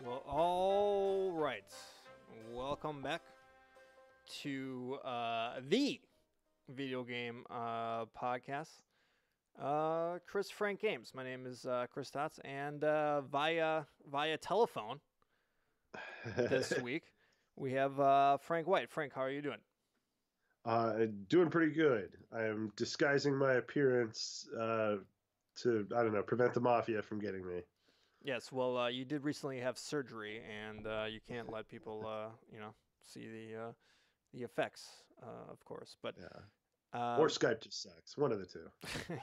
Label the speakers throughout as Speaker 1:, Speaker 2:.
Speaker 1: Well, all right. Welcome back to the video game podcast. Chris Frank Games. My name is Chris Stotts, and via telephone this week we have Frank White. Frank, how are you doing?
Speaker 2: Doing pretty good. I am disguising my appearance to, I don't know, prevent the mafia from getting me.
Speaker 1: Yes. Well, you did recently have surgery, and you can't let people, see the effects, of course. But
Speaker 2: Yeah. Or
Speaker 1: uh,
Speaker 2: Skype just sucks. One of the two.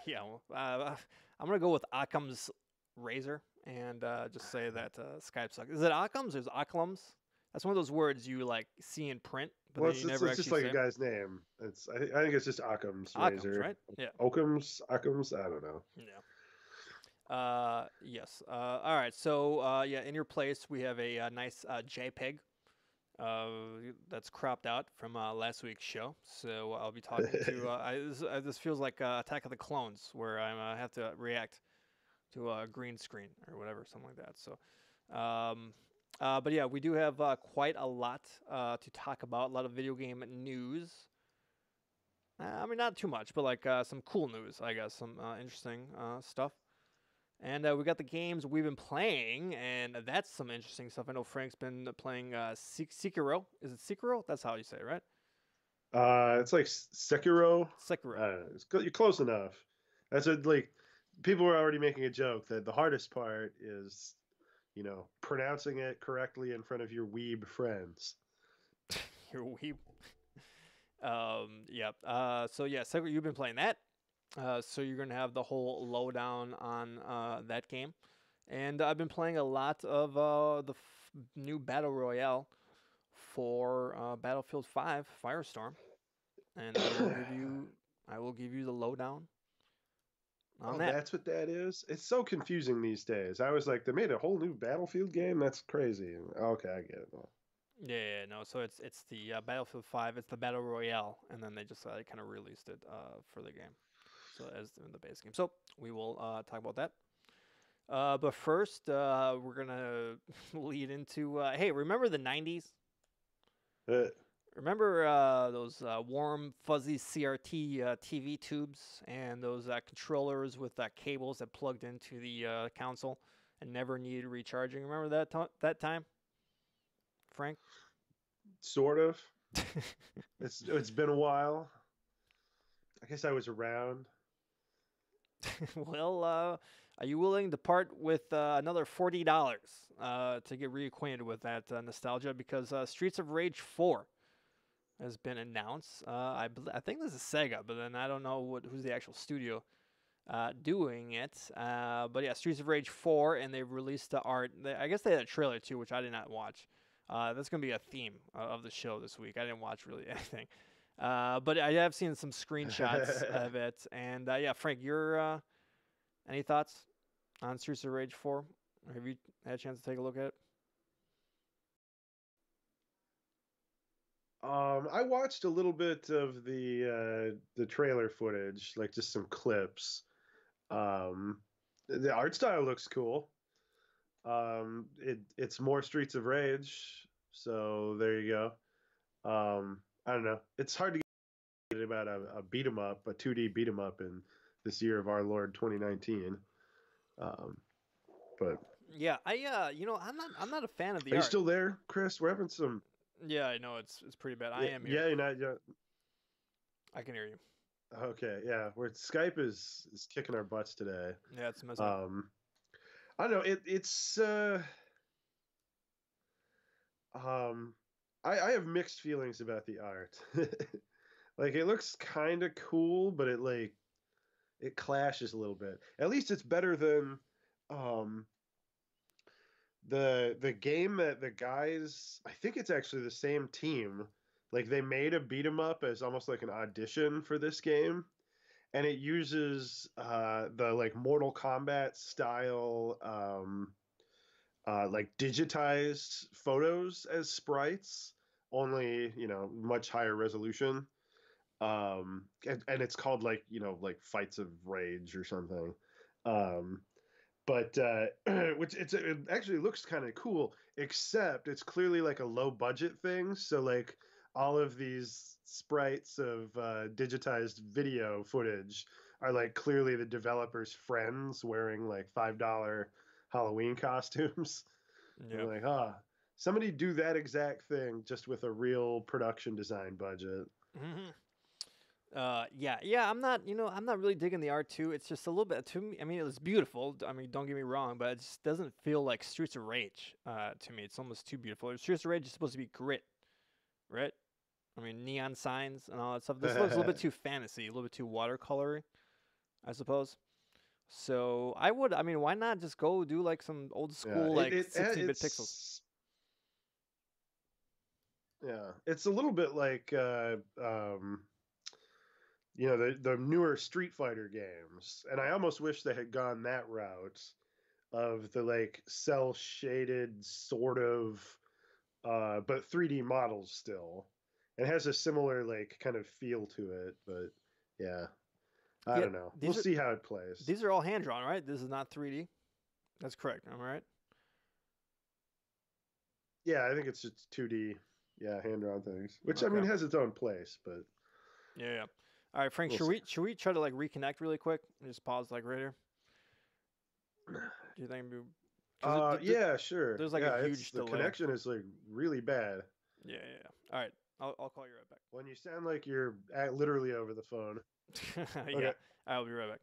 Speaker 1: yeah, well, I'm gonna go with Occam's razor and just say that Skype sucks. Is it Occam's or is it Occam's? That's one of those words you like see in print, but
Speaker 2: Well,
Speaker 1: then
Speaker 2: it's,
Speaker 1: you
Speaker 2: it's,
Speaker 1: never
Speaker 2: it's just
Speaker 1: actually
Speaker 2: like a
Speaker 1: say.
Speaker 2: guy's name. I think it's just Occam's
Speaker 1: Occam's,
Speaker 2: razor.
Speaker 1: right? Yeah.
Speaker 2: Occam's? I don't know.
Speaker 1: Yeah. Yes. All right. So, yeah, in your place, we have a, nice JPEG that's cropped out from last week's show. So I'll be talking to. This feels like Attack of the Clones, where I have to react to a green screen or whatever, something like that. So, um, but yeah, we do have quite a lot to talk about. A lot of video game news. I mean, not too much, but like some cool news, I guess, some interesting stuff. And we got the games we've been playing, and that's some interesting stuff. I know Frank's been playing Sekiro. Is it Sekiro? That's how you say it, right?
Speaker 2: It's like Sekiro.
Speaker 1: Sekiro.
Speaker 2: You're close enough. That's a, like, people were already making a joke that the hardest part is, pronouncing it correctly in front of your weeb friends.
Speaker 1: Your weeb. Yeah. So yeah, Sekiro, you've been playing that. So you're gonna have the whole lowdown on that game, and I've been playing a lot of the new battle royale for Battlefield 5 Firestorm, and I will give you the lowdown on
Speaker 2: Oh,
Speaker 1: that.
Speaker 2: that's what that is? It's so confusing these days. I was like, they made a whole new Battlefield game? That's crazy. Okay, I get it now.
Speaker 1: Yeah, no. So it's the Battlefield 5. It's the battle royale, and then they just kind of released it for the game. So as the base game. So we will talk about that. But first, we're gonna lead into. Hey, remember the '90s?
Speaker 2: Uh,
Speaker 1: Remember those warm, fuzzy CRT TV tubes and those controllers with cables that plugged into the console and never needed recharging? Remember that time, Frank?
Speaker 2: Sort of. It's been a while. I guess I was around.
Speaker 1: Well, are you willing to part with another $40 to get reacquainted with that nostalgia? Because Streets of Rage 4 has been announced. I think this is Sega, but then I don't know who's the actual studio doing it. But yeah, Streets of Rage 4, and they've released the art. I guess they had a trailer too, which I did not watch. That's going to be a theme of the show this week. I didn't watch really anything. But I have seen some screenshots of it. And yeah, Frank, any thoughts on Streets of Rage 4? Have you had a chance to take a look at it?
Speaker 2: I watched a little bit of the trailer footage, like just some clips. Um, the art style looks cool. It's more Streets of Rage, so there you go. I don't know. It's hard to get about a beat 'em up, a 2D beat 'em up in this year of our Lord 2019. Um, but
Speaker 1: Yeah, I'm not a fan of
Speaker 2: are
Speaker 1: the
Speaker 2: you
Speaker 1: art.
Speaker 2: still there, Chris? We're having some.
Speaker 1: Yeah, I know it's pretty bad. I
Speaker 2: Yeah,
Speaker 1: am here.
Speaker 2: yeah, you're not. Yeah.
Speaker 1: I can hear you.
Speaker 2: Okay, yeah. Where Skype is kicking our butts today.
Speaker 1: Yeah, it's messing up.
Speaker 2: Um, I don't know. It's um, I have mixed feelings about the art. Like, it looks kind of cool, but it clashes a little bit. At least it's better than um the game that the guys, I think it's actually the same team. Like, they made a beat 'em up as almost like an audition for this game, and it uses the like Mortal Kombat style like digitized photos as sprites, only, much higher resolution. And it's called, like, like Fights of Rage or something. Um but which it actually looks kind of cool, except it's clearly like a low budget thing. So like all of these sprites of digitized video footage are like clearly the developers' friends wearing like $5 Halloween costumes.
Speaker 1: Yeah.
Speaker 2: You're like, ah, somebody do that exact thing just with a real production design budget.
Speaker 1: Hmm. Yeah. I'm not really digging the art too. It's just a little bit to me. I mean, it was beautiful. I mean, don't get me wrong, but it just doesn't feel like Streets of Rage. To me, it's almost too beautiful. Streets of Rage is supposed to be grit, right? I mean, neon signs and all that stuff. This looks a little bit too fantasy, a little bit too watercolory, I suppose. So I would. I mean, why not just go do like some old
Speaker 2: Yeah,
Speaker 1: school
Speaker 2: it,
Speaker 1: like
Speaker 2: it
Speaker 1: 16-bit pixels?
Speaker 2: it's yeah, it's a little bit like the newer Street Fighter games, and I almost wish they had gone that route of the like cell shaded sort of but 3D models still. It has a similar like kind of feel to it, but yeah, I
Speaker 1: Yeah,
Speaker 2: don't know. We'll see how it plays.
Speaker 1: these are all hand drawn, right? This is not 3D. That's correct. Am I right?
Speaker 2: Yeah, I think it's just 2D, yeah, hand drawn things, which I
Speaker 1: Okay.
Speaker 2: mean has its own place, but
Speaker 1: Yeah. All right, Frank.
Speaker 2: we'll
Speaker 1: Should
Speaker 2: see.
Speaker 1: we try to like reconnect really quick and just pause like right here? Do you think? Because
Speaker 2: Yeah, sure.
Speaker 1: there's like a
Speaker 2: Yeah, it's
Speaker 1: huge
Speaker 2: the
Speaker 1: delay.
Speaker 2: connection is like really bad.
Speaker 1: Yeah. All right. I'll call you right
Speaker 2: When you sound like you're literally over the phone.
Speaker 1: back. Yeah.
Speaker 2: Okay.
Speaker 1: I'll be right back.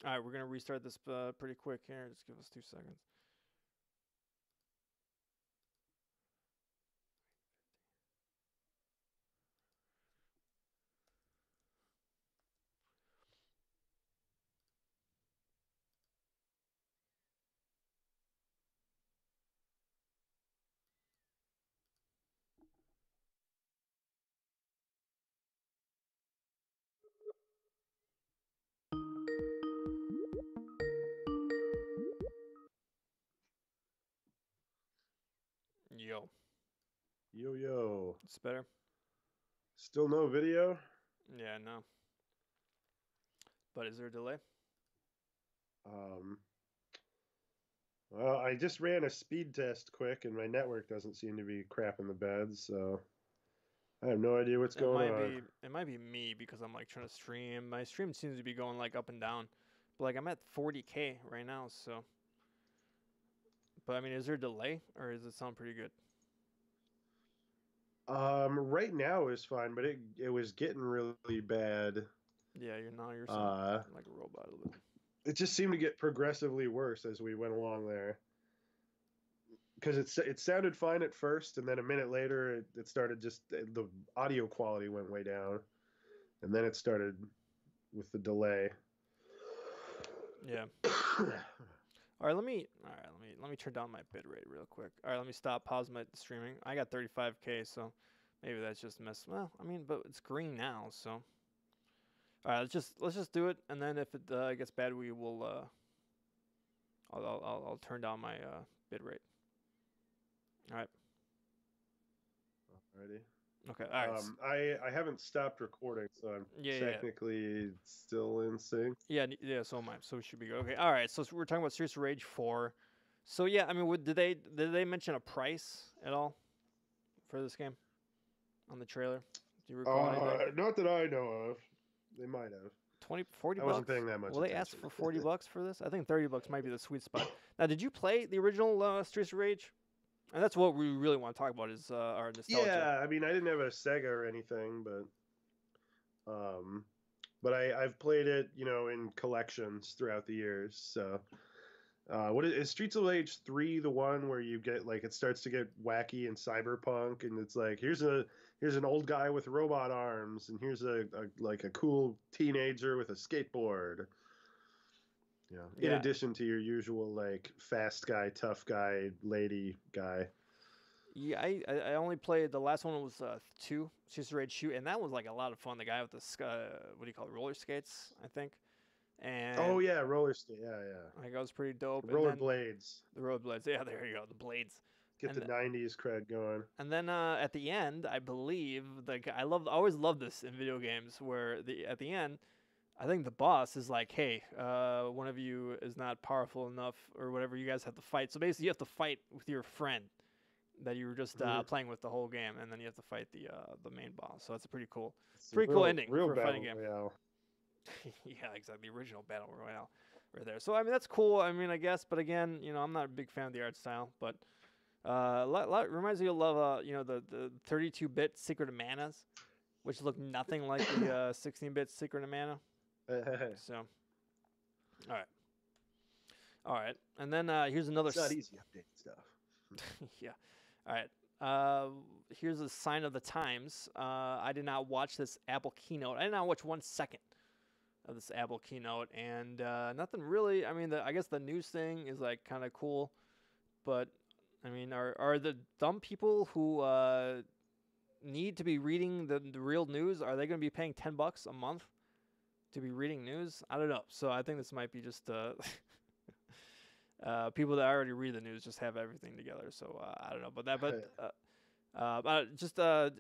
Speaker 1: All right, we're gonna restart this pretty quick here. Just give us 2 seconds. Yo,
Speaker 2: Yo yo.
Speaker 1: it's better.
Speaker 2: Still no video?
Speaker 1: Yeah, no. But is there a delay?
Speaker 2: Um well, I just ran a speed test quick and my network doesn't seem to be crapping the bed, so I have no idea what's going on.
Speaker 1: It might be me because I'm like trying to stream. My stream seems to be going like up and down. But like I'm at 40K right now, so but I mean, is there a delay or does it sound pretty good?
Speaker 2: Right now is fine, but it was getting really bad.
Speaker 1: Yeah, you're sounding
Speaker 2: Uh
Speaker 1: like a robot a little bit.
Speaker 2: it just seemed to get progressively worse as we went along there. Because it sounded fine at first, and then a minute later, it started just the audio quality went way down, and then it started with the delay.
Speaker 1: Yeah. Let me turn down my bit rate real quick. All right, let me stop pause my streaming. I got 35K, so maybe that's just mess. Well, I mean, but it's green now, so all right, let's just do it, and then if it gets bad, we will I'll turn down my bit rate. All right.
Speaker 2: Alrighty.
Speaker 1: Okay. All right.
Speaker 2: I haven't stopped recording, so I'm
Speaker 1: Yeah.
Speaker 2: technically still in sync.
Speaker 1: Yeah. So am I. So we should be good. Okay. All right. So we're talking about Streets of Rage 4. So yeah, I mean, did they mention a price at all for this game on the trailer? Do you recall anything?
Speaker 2: Not that I know of. They might have.
Speaker 1: 20, 40
Speaker 2: I
Speaker 1: bucks?
Speaker 2: wasn't paying that much
Speaker 1: Will they ask
Speaker 2: attention.
Speaker 1: for 40 bucks for this? I think 30 bucks might be the sweet spot. Now, did you play the original Streets of Rage? And that's what we really want to talk about is our nostalgia.
Speaker 2: Yeah, I mean, I didn't have a Sega or anything, but I've played it, in collections throughout the years. So, what is Streets of Rage 3 the one where you get like it starts to get wacky and cyberpunk, and it's like here's an old guy with robot arms, and here's a like a cool teenager with a skateboard. In addition to your usual like fast guy, tough guy, lady guy.
Speaker 1: Yeah, I only played the last one was 2 Sister Raid Shoot, and that was like a lot of fun. The guy with the what do you call it, roller skates, I think,
Speaker 2: Oh
Speaker 1: and
Speaker 2: yeah, roller skate. Yeah, yeah.
Speaker 1: like that was pretty dope. And
Speaker 2: Roller
Speaker 1: then
Speaker 2: blades.
Speaker 1: the road blades, yeah, there you go, the blades,
Speaker 2: Get the
Speaker 1: and
Speaker 2: '90s cred going.
Speaker 1: then at the end, I believe I always love this in video games where at the end, I think the boss is like, hey, one of you is not powerful enough or whatever. You guys have to fight. So basically, you have to fight with your friend that you were just
Speaker 2: Mhm.
Speaker 1: playing with the whole game, and then you have to fight the main boss. So that's a
Speaker 2: It's a
Speaker 1: pretty cool
Speaker 2: real,
Speaker 1: ending
Speaker 2: real
Speaker 1: for a fighting
Speaker 2: battle
Speaker 1: game.
Speaker 2: royale.
Speaker 1: Yeah, exactly. The original battle royale, right there. So I mean, that's cool. I mean, I guess, but again, I'm not a big fan of the art style, but reminds me of the 32-bit Secret of Manas, which look nothing like the 16-bit Secret of Mana. So, all right, and then here's another.
Speaker 2: It's not easy updating stuff.
Speaker 1: Yeah, all right. Here's a sign of the times. I did not watch this Apple keynote. I did not watch 1 second of this Apple keynote, and nothing really. I mean, I guess the news thing is like kind of cool, but I mean, are the dumb people who need to be reading the real news? Are they going to be paying $10 a month to be reading news? I don't know. So I think this might be just people that already read the news just have everything together. So I don't know about that, but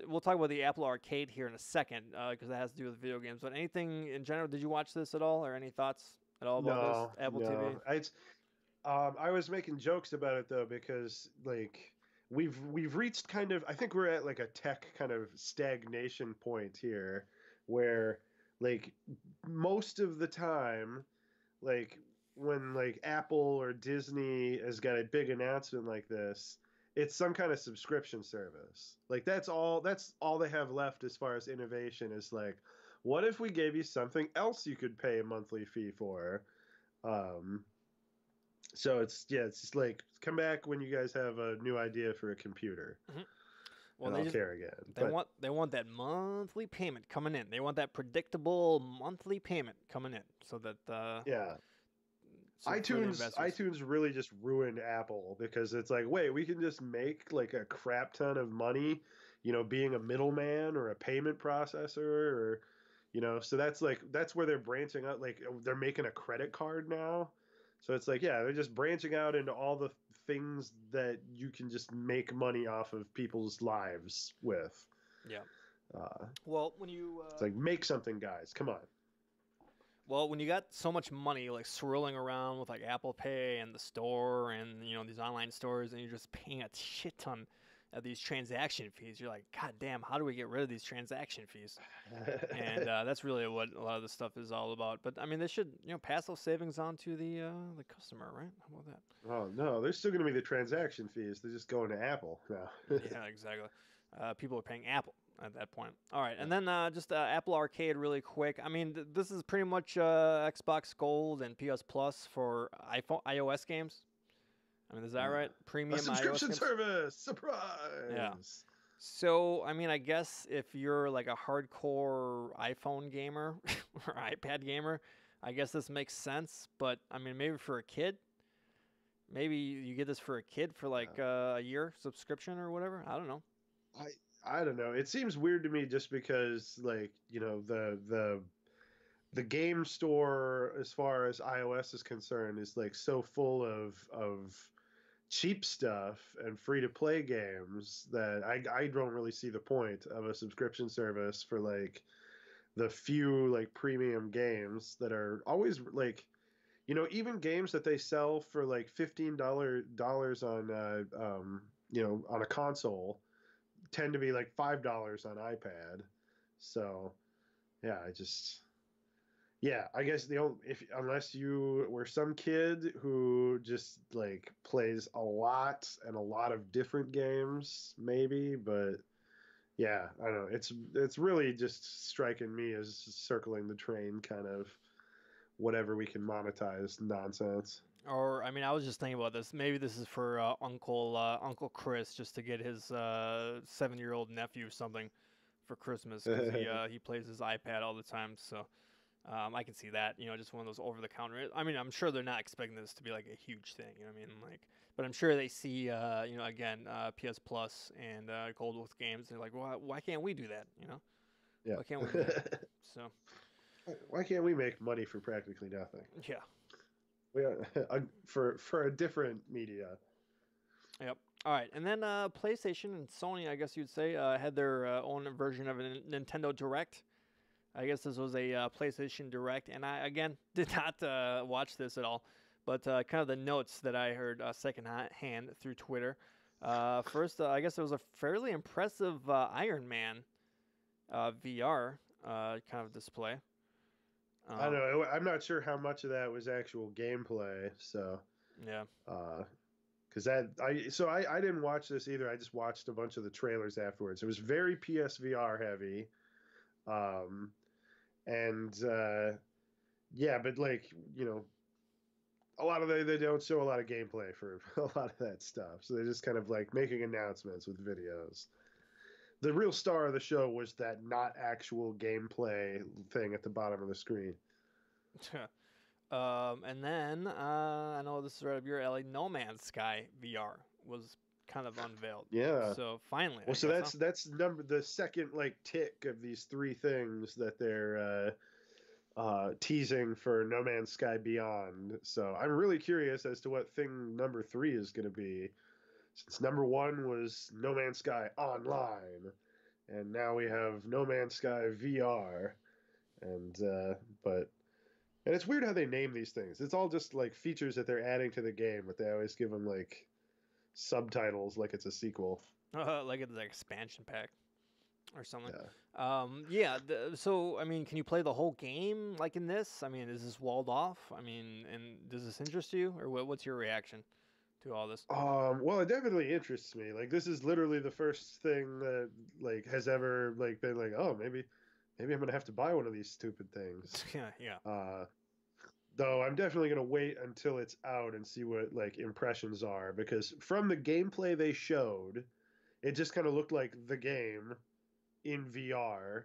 Speaker 1: we'll talk about the Apple Arcade here in a second because that has to do with video games. But anything in general, did you watch this at all, or any thoughts at all about this Apple TV?
Speaker 2: I was making jokes about it though because like we've reached kind of, I think we're at like a tech kind of stagnation point here where like most of the time, like when like Apple or Disney has got a big announcement like this, it's some kind of subscription service. Like that's all they have left as far as innovation is like, what if we gave you something else you could pay a monthly fee for? Um, so it's just like come back when you guys have a new idea for a computer,
Speaker 1: Mm-hmm. Well,
Speaker 2: and I'll care again.
Speaker 1: They want that monthly payment coming in. They want that predictable monthly payment coming in, so that
Speaker 2: yeah,
Speaker 1: so
Speaker 2: iTunes really just ruined Apple because it's like, wait, we can just make like a crap ton of money, being a middleman or a payment processor or, so that's where they're branching out. Like they're making a credit card now. So it's like, yeah, they're just branching out into all the things that you can just make money off of people's lives with.
Speaker 1: Yeah.
Speaker 2: Uh,
Speaker 1: well, when you
Speaker 2: it's like, make something, guys. Come on.
Speaker 1: Well, when you got so much money like swirling around with like Apple Pay and the store and these online stores, and you're just paying a shit ton of these transaction fees, you're like, God damn, how do we get rid of these transaction fees? And that's really what a lot of this stuff is all about. But I mean, they should pass those savings on to the customer, right? How about that?
Speaker 2: Oh no, there's still going to be the transaction fees. They're just going to Apple now.
Speaker 1: Yeah, exactly. People are paying Apple at that point. All right, and then just Apple Arcade really quick. I mean, this is pretty much Xbox Gold and PS Plus for iOS games. I mean, is that right? Premium
Speaker 2: a subscription
Speaker 1: iOS games?
Speaker 2: Service. Surprise.
Speaker 1: Yeah. So, I mean, I guess if you're like a hardcore iPhone gamer or iPad gamer, I guess this makes sense. But I mean, maybe for a kid, maybe you get this for a kid for like a year subscription or whatever. I don't know.
Speaker 2: I don't know. It seems weird to me just because like, the game store as far as iOS is concerned is like so full of cheap stuff and free to play games that I don't really see the point of a subscription service for like the few like premium games that are always like, even games that they sell for like $15 on on a console tend to be like $5 on iPad. So yeah, I guess unless you were some kid who just like plays a lot and a lot of different games, maybe, but yeah, I don't know. It's really just striking me as circling the train kind of whatever we can monetize nonsense.
Speaker 1: Or I mean, I was just thinking about this. Maybe this is for Uncle Chris, just to get his 7-year-old nephew something for Christmas because he plays his iPad all the time. So I can see that, just one of those over the counter. I mean, I'm sure they're not expecting this to be like a huge thing. You know what I mean? Like, but I'm sure they see, again, PS Plus and Gold with games. They're like, well, why can't we do that?
Speaker 2: Yeah.
Speaker 1: Why can't we do that? So,
Speaker 2: Why can't we make money for practically nothing?
Speaker 1: yeah.
Speaker 2: We are, for a different media.
Speaker 1: Yep. All right, and then PlayStation and Sony, I guess you'd say, had their own version of a Nintendo Direct. I guess this was a PlayStation Direct, and I again did not watch this at all, but kind of the notes that I heard secondhand through Twitter. First, I guess it was a fairly impressive Iron Man VR kind of display.
Speaker 2: I don't know. I'm not sure how much of that was actual gameplay. So
Speaker 1: Yeah.
Speaker 2: Because I didn't watch this either. I just watched a bunch of the trailers afterwards. It was very PSVR heavy. And yeah, but like, a lot of they don't show a lot of gameplay for a lot of that stuff. So they're just kind of like making announcements with videos. The real star of the show was that not actual gameplay thing at the bottom of the screen.
Speaker 1: And then I know this is right up your alley. No Man's Sky VR was kind of unveiled.
Speaker 2: Yeah.
Speaker 1: So finally.
Speaker 2: Well, so that's the second like tick of these three things that they're teasing for No Man's Sky Beyond. So I'm really curious as to what thing number 3 is going to be. Since number 1 was No Man's Sky Online, and now we have No Man's Sky VR, and it's weird how they name these things. It's all just like features that they're adding to the game, but they always give them like subtitles like it's a sequel.
Speaker 1: Like it's an expansion pack or something. Yeah. So I mean, can you play the whole game like in this? I mean, is this walled off? I mean, and does this interest you, or what's your reaction to all this?
Speaker 2: Well, it definitely interests me. Like, this is literally the first thing that like has ever like been like, oh, maybe I'm gonna have to buy one of these stupid things.
Speaker 1: Yeah.
Speaker 2: Though I'm definitely gonna wait until it's out and see what like impressions are, because from the gameplay they showed, it just kind of looked like the game in VR.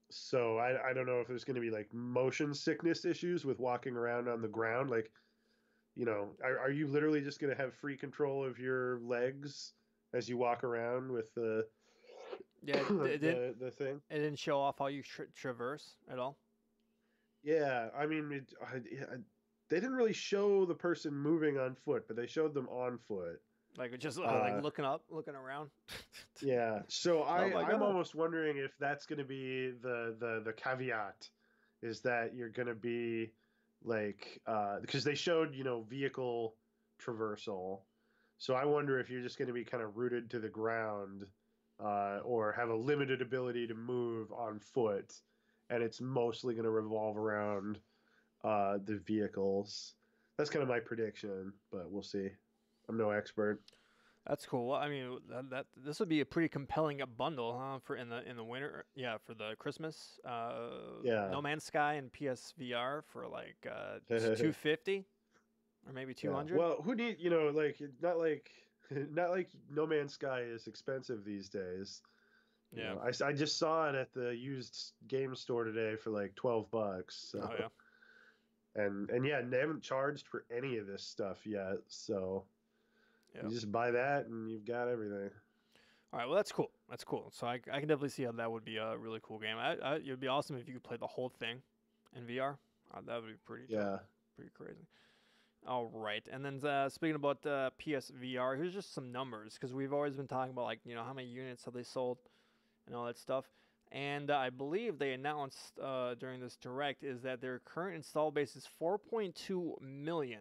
Speaker 2: So I don't know if there's gonna be like motion sickness issues with walking around on the ground, like. Are you literally just going to have free control of your legs as you walk around with the the thing?
Speaker 1: It didn't show off how you traverse at all.
Speaker 2: Yeah, I mean, they didn't really show the person moving on foot, but they showed them on foot.
Speaker 1: Like just like looking up, looking around.
Speaker 2: Yeah, so I'm almost wondering if that's going to be the caveat, is that you're going to be like because they showed vehicle traversal, so I wonder if you're just going to be kind of rooted to the ground or have a limited ability to move on foot, and it's mostly going to revolve around the vehicles. That's kind of my prediction, but we'll see. I'm no expert.
Speaker 1: That's cool. Well, I mean, that this would be a pretty compelling bundle, huh? For in the winter, yeah, for the Christmas.
Speaker 2: Yeah.
Speaker 1: No Man's Sky and PSVR for like $250 or maybe $200.
Speaker 2: Yeah. Well, who need like not like No Man's Sky is expensive these days.
Speaker 1: Yeah.
Speaker 2: I just saw it at the used game store today for like $12. So.
Speaker 1: Oh yeah.
Speaker 2: And yeah, they haven't charged for any of this stuff yet, so. Yep. You just buy that and you've got everything.
Speaker 1: All right, well that's cool. That's cool. So I can definitely see how that would be a really cool game. It would be awesome if you could play the whole thing in VR. That would be pretty crazy. All right, and then speaking about PSVR, here's just some numbers, because we've always been talking about like how many units have they sold and all that stuff. And I believe they announced during this direct is that their current install base is 4.2 million.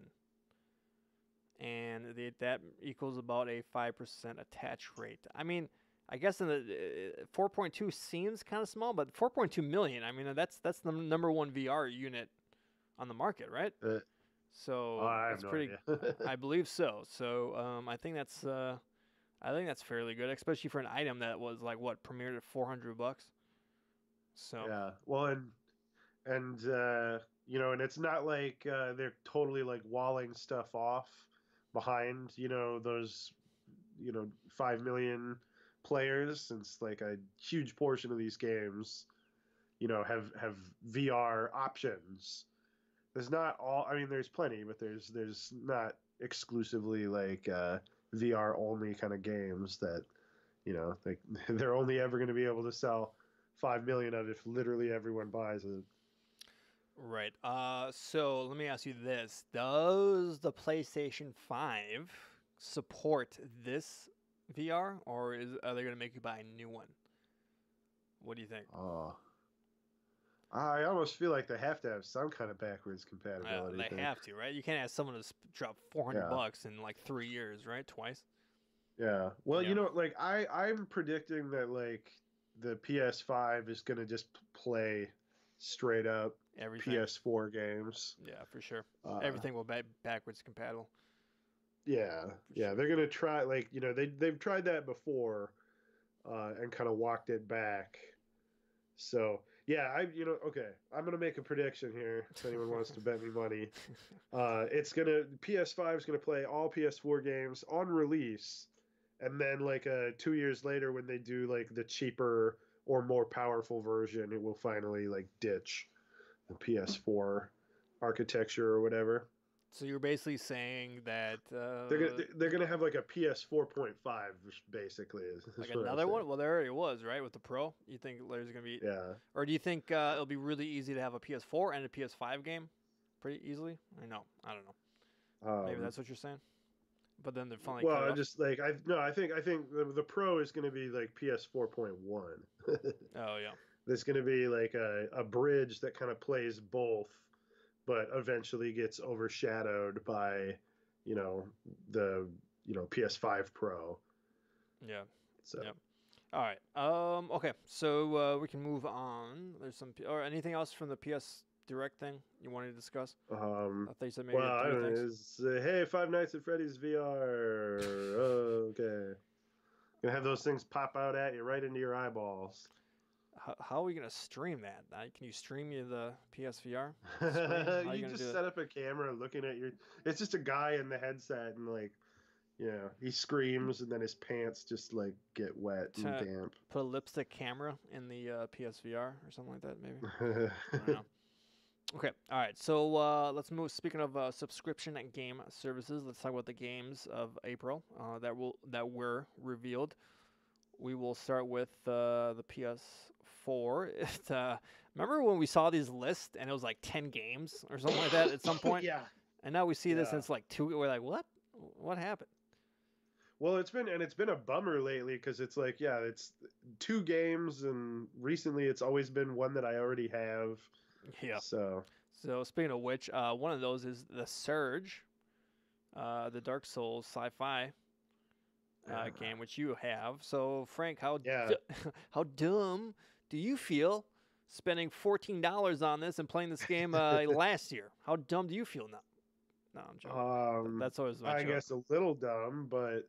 Speaker 1: And that equals about a 5% attach rate. I mean, I guess in the 4.2 seems kind of small, but 4.2 million. I mean, that's the number one VR unit on the market, right? So that's pretty. I believe so. So I think that's fairly good, especially for an item that was like what premiered at $400. So
Speaker 2: yeah, well, and and it's not like they're totally like walling stuff off behind those 5 million players, since like a huge portion of these games have VR options. There's not all. I mean, there's plenty, but there's not exclusively like VR only kind of games that like they're only ever going to be able to sell 5 million of if literally everyone buys it.
Speaker 1: Right. So let me ask you this: does the PlayStation 5 support this VR, or are they going to make you buy a new one? What do you think?
Speaker 2: Oh, I almost feel like they have to have some kind of backwards compatibility
Speaker 1: They
Speaker 2: thing.
Speaker 1: have to, right? You can't ask someone to drop 400
Speaker 2: Yeah,
Speaker 1: bucks in like 3 years, right? Twice.
Speaker 2: yeah. Well,
Speaker 1: Yeah.
Speaker 2: like I'm predicting that like the PS5 is gonna just play straight up
Speaker 1: Everything.
Speaker 2: PS4 games.
Speaker 1: Yeah, for sure.
Speaker 2: Uh,
Speaker 1: Everything will be backwards compatible.
Speaker 2: yeah,
Speaker 1: For
Speaker 2: yeah.
Speaker 1: sure.
Speaker 2: They're gonna try like they've tried that before, and kind of walked it back. So yeah, okay. I'm gonna make a prediction here. If anyone wants to bet me money, it's gonna PS5 is gonna play all PS4 games on release, and then like 2 years later when they do like the cheaper or more powerful version, it will finally like ditch the PS4 architecture or whatever.
Speaker 1: So you're basically saying that
Speaker 2: They're gonna have like a PS 4.5 basically
Speaker 1: like
Speaker 2: is what I'm
Speaker 1: another
Speaker 2: saying.
Speaker 1: one? Well, there already was, right, with the Pro. You think there's gonna be,
Speaker 2: Yeah.
Speaker 1: or do you think it'll be really easy to have a PS4 and a PS5 game, pretty easily? I don't know. Maybe
Speaker 2: Um,
Speaker 1: that's what you're saying. But then they finally
Speaker 2: well,
Speaker 1: cut it
Speaker 2: I
Speaker 1: off.
Speaker 2: just like I no, I think the Pro is going to be like PS 4.1.
Speaker 1: Oh yeah.
Speaker 2: There's going to be like a bridge that kind of plays both, but eventually gets overshadowed by, you know, the PS5 Pro.
Speaker 1: Yeah.
Speaker 2: So
Speaker 1: Yep. All right. Okay. So we can move on. There's some or anything else from the PS Direct thing you wanted to discuss? I thought you said maybe you
Speaker 2: well,
Speaker 1: had
Speaker 2: I
Speaker 1: three
Speaker 2: don't
Speaker 1: things.
Speaker 2: know. It's, hey, Five Nights at Freddy's VR. Oh, okay. Gonna have those things pop out at you right into your eyeballs.
Speaker 1: How are we gonna stream that? Can you stream you the PSVR screen? How are you
Speaker 2: You
Speaker 1: gonna do
Speaker 2: just
Speaker 1: it?
Speaker 2: set up a camera looking at your. It's just a guy in the headset and like, he screams and then his pants just like get wet and
Speaker 1: To
Speaker 2: damp.
Speaker 1: put a lipstick camera in the PSVR or something like that, maybe. I don't know. Okay, all right. So let's move. Speaking of subscription and game services, let's talk about the games of April that were revealed. We will start with the PS4. Remember when we saw these lists and it was like 10 games or something like that at some point,
Speaker 2: Yeah,
Speaker 1: and now we see this and
Speaker 2: yeah.
Speaker 1: it's like two. We're like, what? What happened?
Speaker 2: Well, it's been a bummer lately because it's like, yeah, it's two games and recently it's always been one that I already have.
Speaker 1: Yeah.
Speaker 2: So
Speaker 1: So speaking of which, one of those is the Surge, the Dark Souls sci-fi game, which you have. So Frank,
Speaker 2: yeah.
Speaker 1: how dumb do you feel spending $14 on this and playing this game last year? How dumb do you feel now? No, I'm joking. That's always my
Speaker 2: I
Speaker 1: joke.
Speaker 2: guess a little dumb, but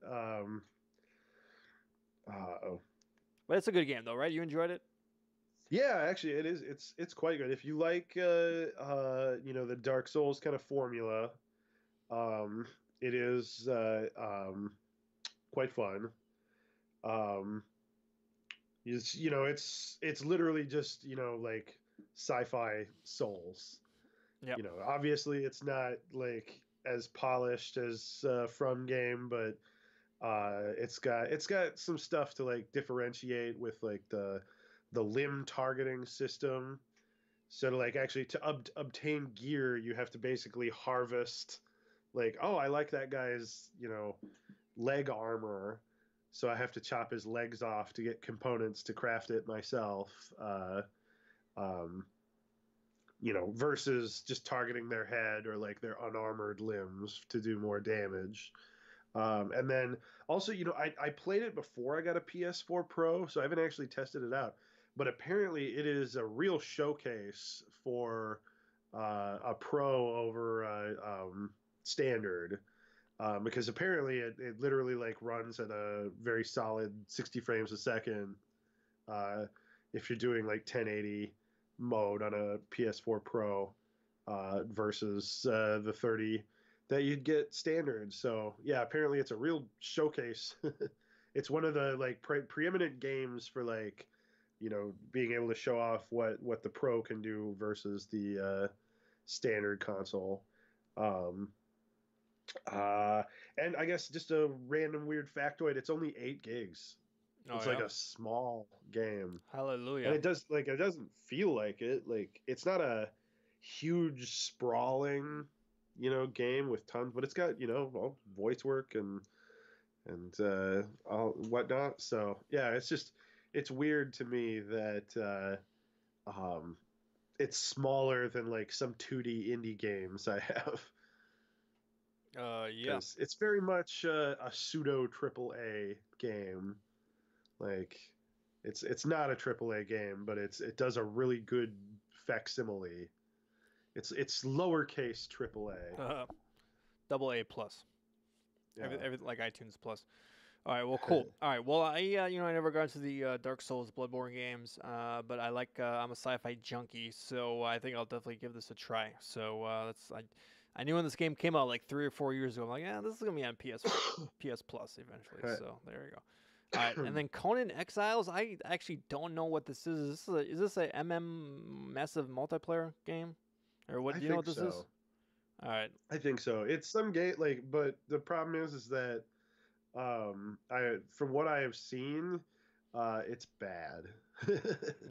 Speaker 1: But it's a good game though, right? You enjoyed it?
Speaker 2: yeah, actually, it is. It's quite good. If you like, the Dark Souls kind of formula, um, it is quite fun. Um, it's literally just like sci-fi Souls.
Speaker 1: Yep.
Speaker 2: Obviously, it's not like as polished as From Game, but it's got some stuff to like differentiate with like the limb targeting system. So to like actually to obtain gear, you have to basically harvest like, oh, I like that guy's, leg armor. So I have to chop his legs off to get components to craft it myself. Um, versus just targeting their head or like their unarmored limbs to do more damage. And then also, I played it before I got a PS4 Pro, so I haven't actually tested it out. But apparently, it is a real showcase for a Pro over standard, because apparently it literally like runs at a very solid 60 frames a second uh, if you're doing like 1080 mode on a PS4 Pro versus the 30 that you'd get standard. So yeah, apparently it's a real showcase. It's one of the like preeminent games for like being able to show off what the Pro can do versus the standard console. Um, and I guess just a random weird factoid, it's only 8 gigs.
Speaker 1: Oh
Speaker 2: It's like
Speaker 1: yeah.
Speaker 2: a small game. And
Speaker 1: Hallelujah.
Speaker 2: it doesn't feel like it. Like it's not a huge sprawling, game with tons, but it's got, all voice work and all whatnot. So yeah, it's weird to me that it's smaller than like some 2D indie games I have
Speaker 1: Yeah.
Speaker 2: because it's very much a pseudo triple A game. Like it's not a triple A game, but it does a really good facsimile. It's lowercase triple A.
Speaker 1: Double A plus.
Speaker 2: Yeah.
Speaker 1: Every like iTunes plus. All right, well, cool. All right, well, I never got into the Dark Souls, Bloodborne games, but I'm a sci-fi junkie, so I think I'll definitely give this a try. So I knew when this game came out like 3 or 4 years ago. I'm like, yeah, this is gonna be on PS Plus eventually.
Speaker 2: Right.
Speaker 1: So there you go. All right, and then Conan Exiles. I actually don't know what this is. Is this a massive multiplayer game, or what?
Speaker 2: I
Speaker 1: Do you know what
Speaker 2: think
Speaker 1: this is?
Speaker 2: so.
Speaker 1: All right.
Speaker 2: I think so. It's some game but the problem is that I from what I have seen, it's bad.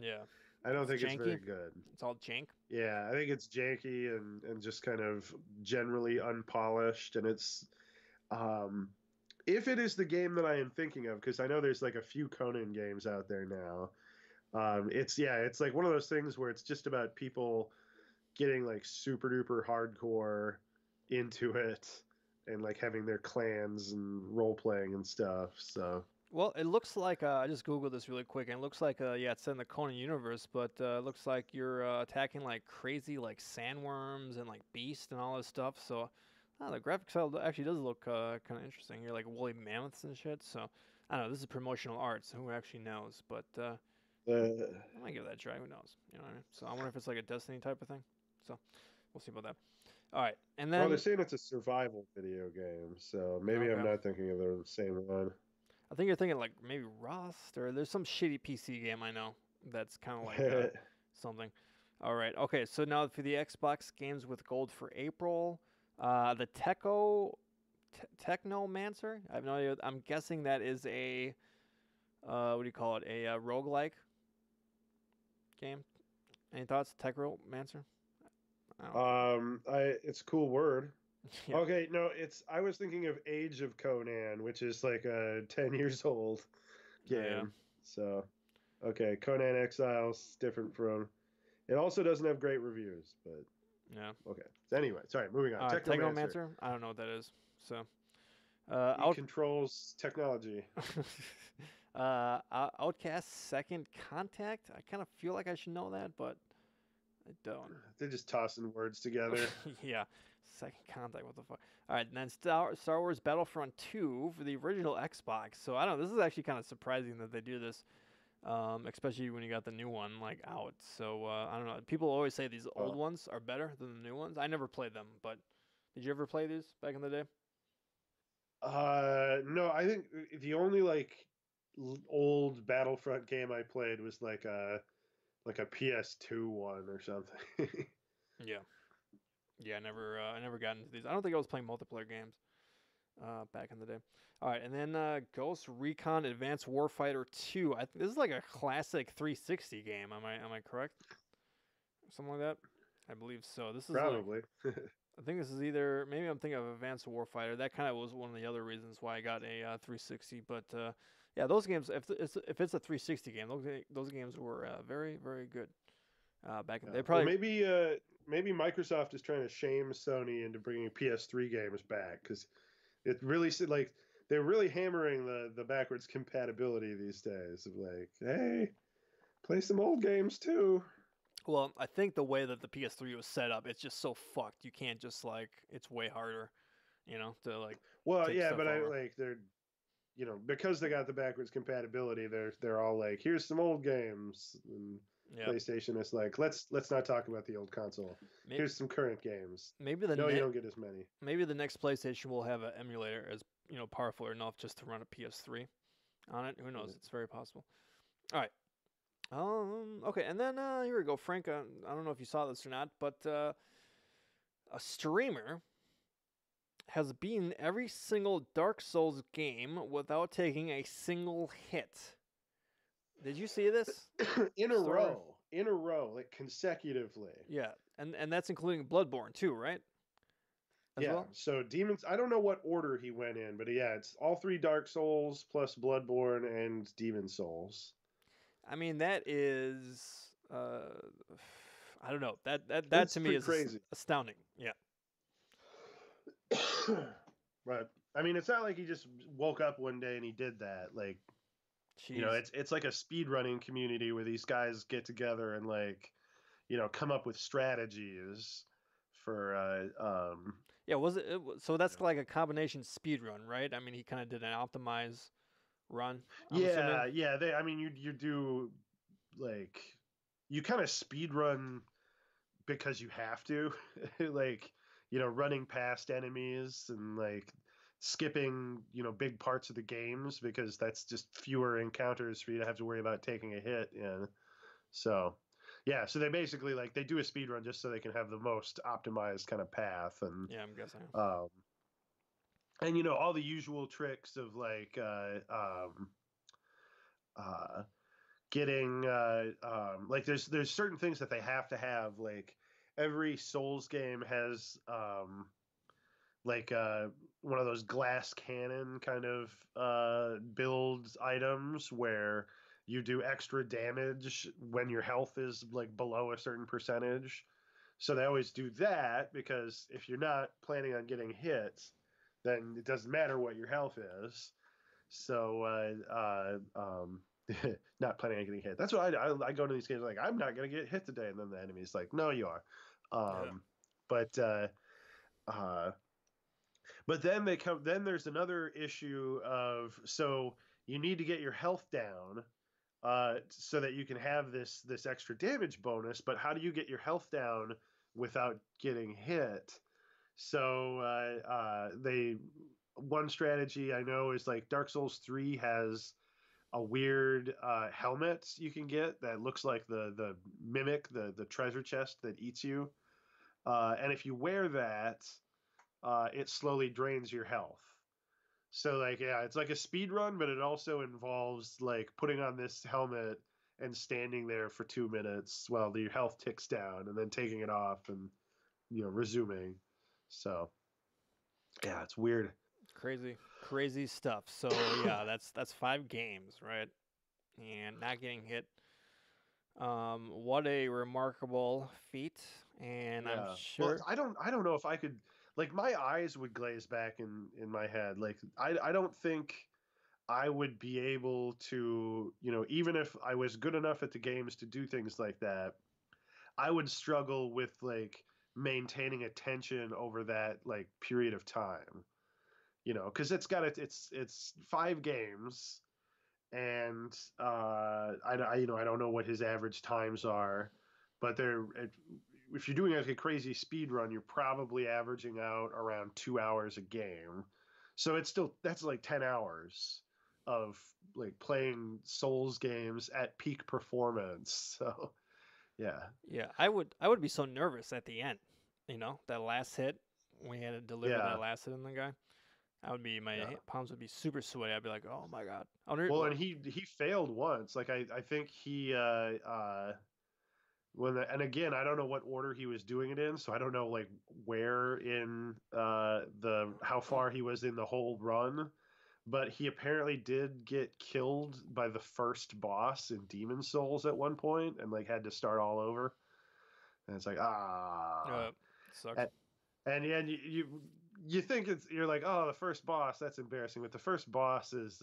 Speaker 1: Yeah.
Speaker 2: I don't
Speaker 1: It's
Speaker 2: think it's very
Speaker 1: janky.
Speaker 2: good.
Speaker 1: It's all jank.
Speaker 2: Yeah, I think it's janky and just kind of generally unpolished. And it's um, if it is the game that I am thinking of, because I know there's like a few Conan games out there now. It's like one of those things where it's just about people getting like super duper hardcore into it and like having their clans and role playing and stuff. So
Speaker 1: Well, it looks like I just googled this really quick, and it looks like yeah, it's in the Conan universe, but it looks like you're attacking like crazy like sandworms and like beasts and all this stuff. So the graphic style actually does look kind of interesting. You're like woolly mammoths and shit. So I don't know. This is promotional art, so who actually knows? But I might give that a try. Who knows? You know what I mean? So I wonder if it's like a Destiny type of thing. So we'll see about that. All right, and
Speaker 2: well, they're
Speaker 1: then
Speaker 2: saying it's a survival video game, so maybe I'm
Speaker 1: okay.
Speaker 2: not thinking of the same one.
Speaker 1: I think you're thinking like maybe Rust or there's some shitty PC game I know that's kind of like something. All right. Okay. So now for the Xbox games with gold for April, the Technomancer. I have no idea. I'm guessing that is a what do you call it? A roguelike game. Any thoughts? Technomancer? I
Speaker 2: It's a cool word.
Speaker 1: yeah.
Speaker 2: Okay, no, I was thinking of Age of Conan, which is like a 10 years old
Speaker 1: Yeah.
Speaker 2: game. So, okay, Conan Exiles different from. It also doesn't have great reviews, but
Speaker 1: Yeah.
Speaker 2: okay. So anyway, sorry, moving on. Technomancer.
Speaker 1: Technomancer. I don't know what that is. So
Speaker 2: He
Speaker 1: out.
Speaker 2: controls technology.
Speaker 1: Outcast Second Contact. I kind of feel like I should know that, but I don't.
Speaker 2: They're just tossing words together.
Speaker 1: Yeah, Second Contact. What the fuck? All right, and then Star Wars Battlefront 2 for the original Xbox. So I don't know. This is actually kind of surprising that they do this, especially when you got the new one like out. So I don't know. People always say these old ones are better than the new ones. I never played them, but did you ever play these back in the day?
Speaker 2: No, I think the only like old Battlefront game I played was like a PS2 one or something.
Speaker 1: Yeah. Yeah, I never got into these. I don't think I was playing multiplayer games back in the day. All right, and then Ghost Recon Advanced Warfighter 2. This is like a classic 360 game. Am I correct? Something like that. I believe so. This is
Speaker 2: Probably.
Speaker 1: I think this is either maybe I'm thinking of Advanced Warfighter. That kind of was one of the other reasons why I got a 360. But yeah, those games. If it's a 360 game, those games were very very good. Back in they probably
Speaker 2: maybe Microsoft is trying to shame Sony into bringing PS3 games back because it really like they're really hammering the backwards compatibility these days of like, hey, play some old games too.
Speaker 1: Well, I think the way that the PS3 was set up, it's just so fucked. You can't just like it's way harder, to like.
Speaker 2: Well,
Speaker 1: take
Speaker 2: yeah,
Speaker 1: stuff
Speaker 2: but I
Speaker 1: over.
Speaker 2: like they're because they got the backwards compatibility, they're all like, here's some old games. And
Speaker 1: Yeah.
Speaker 2: PlayStation is like, let's not talk about the old console. Here's some current games.
Speaker 1: Maybe
Speaker 2: you don't get as many.
Speaker 1: Maybe the next PlayStation will have an emulator as powerful enough just to run a PS3 on it. Who knows? It's very possible. All right. Okay, and then here we go, Frank. I don't know if you saw this or not, but a streamer has beaten every single Dark Souls game without taking a single hit. Did you see this
Speaker 2: In a
Speaker 1: story?
Speaker 2: row, like consecutively.
Speaker 1: Yeah, and that's including Bloodborne too, right? As
Speaker 2: Yeah,
Speaker 1: well.
Speaker 2: so Demons, I don't know what order he went in, but yeah, it's all three Dark Souls plus Bloodborne and Demon Souls.
Speaker 1: I mean, that is, I don't know. That
Speaker 2: It's
Speaker 1: to me
Speaker 2: pretty
Speaker 1: is
Speaker 2: crazy.
Speaker 1: astounding. Yeah.
Speaker 2: But I mean, it's not like he just woke up one day and he did that. Like,
Speaker 1: Jeez.
Speaker 2: it's like a speed running community where these guys get together and like, come up with strategies for
Speaker 1: Yeah. Was it? So
Speaker 2: you
Speaker 1: that's
Speaker 2: know.
Speaker 1: like a combination speed run, right? I mean, he kind of did an optimize run. I'm assuming.
Speaker 2: Yeah, I mean, you do like you kind of speed run because you have to, like, running past enemies and like skipping, big parts of the games because that's just fewer encounters for you to have to worry about taking a hit in. So, yeah, so they basically like they do a speed run just so they can have the most optimized kind of path
Speaker 1: Yeah, I'm guessing.
Speaker 2: um and all the usual tricks of like uh getting like there's certain things that they have to have, like every Souls game has like one of those glass cannon kind of build items where you do extra damage when your health is like below a certain percentage. So they always do that because if you're not planning on getting hit, then it doesn't matter what your health is. So not planning on getting hit. That's what I go to these games like I'm not gonna get hit today, and then the enemy's like, no, you are.
Speaker 1: Yeah.
Speaker 2: But uh, but then they come. Then there's another issue of so you need to get your health down so that you can have this extra damage bonus. But how do you get your health down without getting hit? So they one strategy I know is like Dark Souls 3 has a weird helmet you can get that looks like the mimic, the treasure chest that eats you. And if you wear that, it slowly drains your health. So like yeah, it's like a speed run, but it also involves like putting on this helmet and standing there for 2 minutes while your health ticks down, and then taking it off and resuming. So yeah, it's weird.
Speaker 1: Crazy, crazy stuff. So yeah, that's 5 games, right? And not getting hit. What a remarkable feat, and I'm
Speaker 2: Yeah. Well,
Speaker 1: sure.
Speaker 2: I don't know if I could, like, my eyes would glaze back in my head. Like I don't think I would be able to, even if I was good enough at the games to do things like that, I would struggle with like maintaining attention over that like period of time. Because it's 5 games, and I don't know what his average times are, but if you're doing like a crazy speed run, you're probably averaging out around 2 hours a game. So that's like 10 hours of like playing Souls games at peak performance. So yeah,
Speaker 1: Yeah, I would be so nervous at the end. That last hit. We had to deliver
Speaker 2: yeah.
Speaker 1: that last hit on the guy. I would be
Speaker 2: Yeah.
Speaker 1: palms would be super sweaty. I'd be like, oh my god.
Speaker 2: Well, and he failed once. Like I think he and again, I don't know what order he was doing it in, so I don't know like where in the how far he was in the whole run, but he apparently did get killed by the first boss in Demon Souls at one point and like had to start all over. And it's like
Speaker 1: Sucks.
Speaker 2: and, and you think you're like, oh, the first boss, that's embarrassing, but the first boss is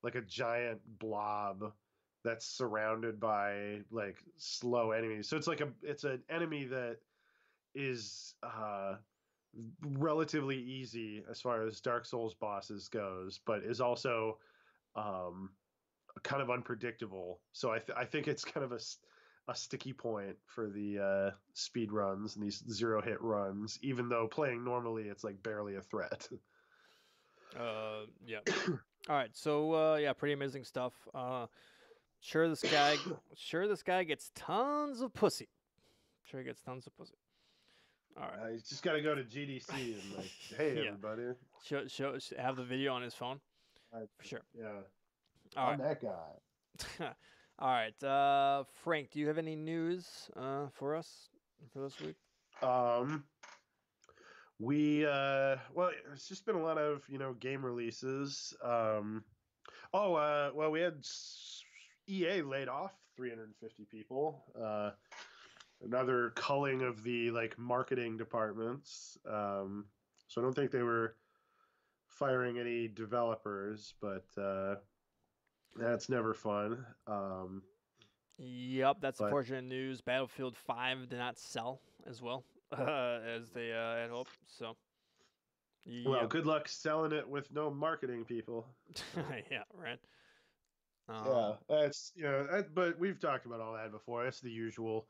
Speaker 2: like a giant blob that's surrounded by like slow enemies. So it's an enemy that is relatively easy as far as Dark Souls bosses goes, but is also um, kind of unpredictable. So I think it's kind of a sticky point for the speed runs and these zero hit runs, even though playing normally it's like barely a threat.
Speaker 1: Yeah. All right. So yeah, pretty amazing stuff. Sure, this guy gets tons of pussy. Sure, he gets tons of pussy. All right.
Speaker 2: He's just got to go to GDC and like, hey
Speaker 1: Yeah.
Speaker 2: everybody,
Speaker 1: Have the video on his phone
Speaker 2: I,
Speaker 1: for sure.
Speaker 2: yeah,
Speaker 1: All
Speaker 2: I'm
Speaker 1: right.
Speaker 2: that guy.
Speaker 1: All right. Frank, do you have any news for us for this week?
Speaker 2: Um, well, it's just been a lot of game releases. Well, we had EA laid off 350 people. Another culling of the like marketing departments. So I don't think they were firing any developers, but that's never fun.
Speaker 1: Yep, that's
Speaker 2: But
Speaker 1: unfortunate news. Battlefield 5 did not sell as well as they had hoped. So,
Speaker 2: well,
Speaker 1: yep.
Speaker 2: good luck selling it with no marketing people.
Speaker 1: Yeah, right.
Speaker 2: Yeah, that's but we've talked about all that before. That's the usual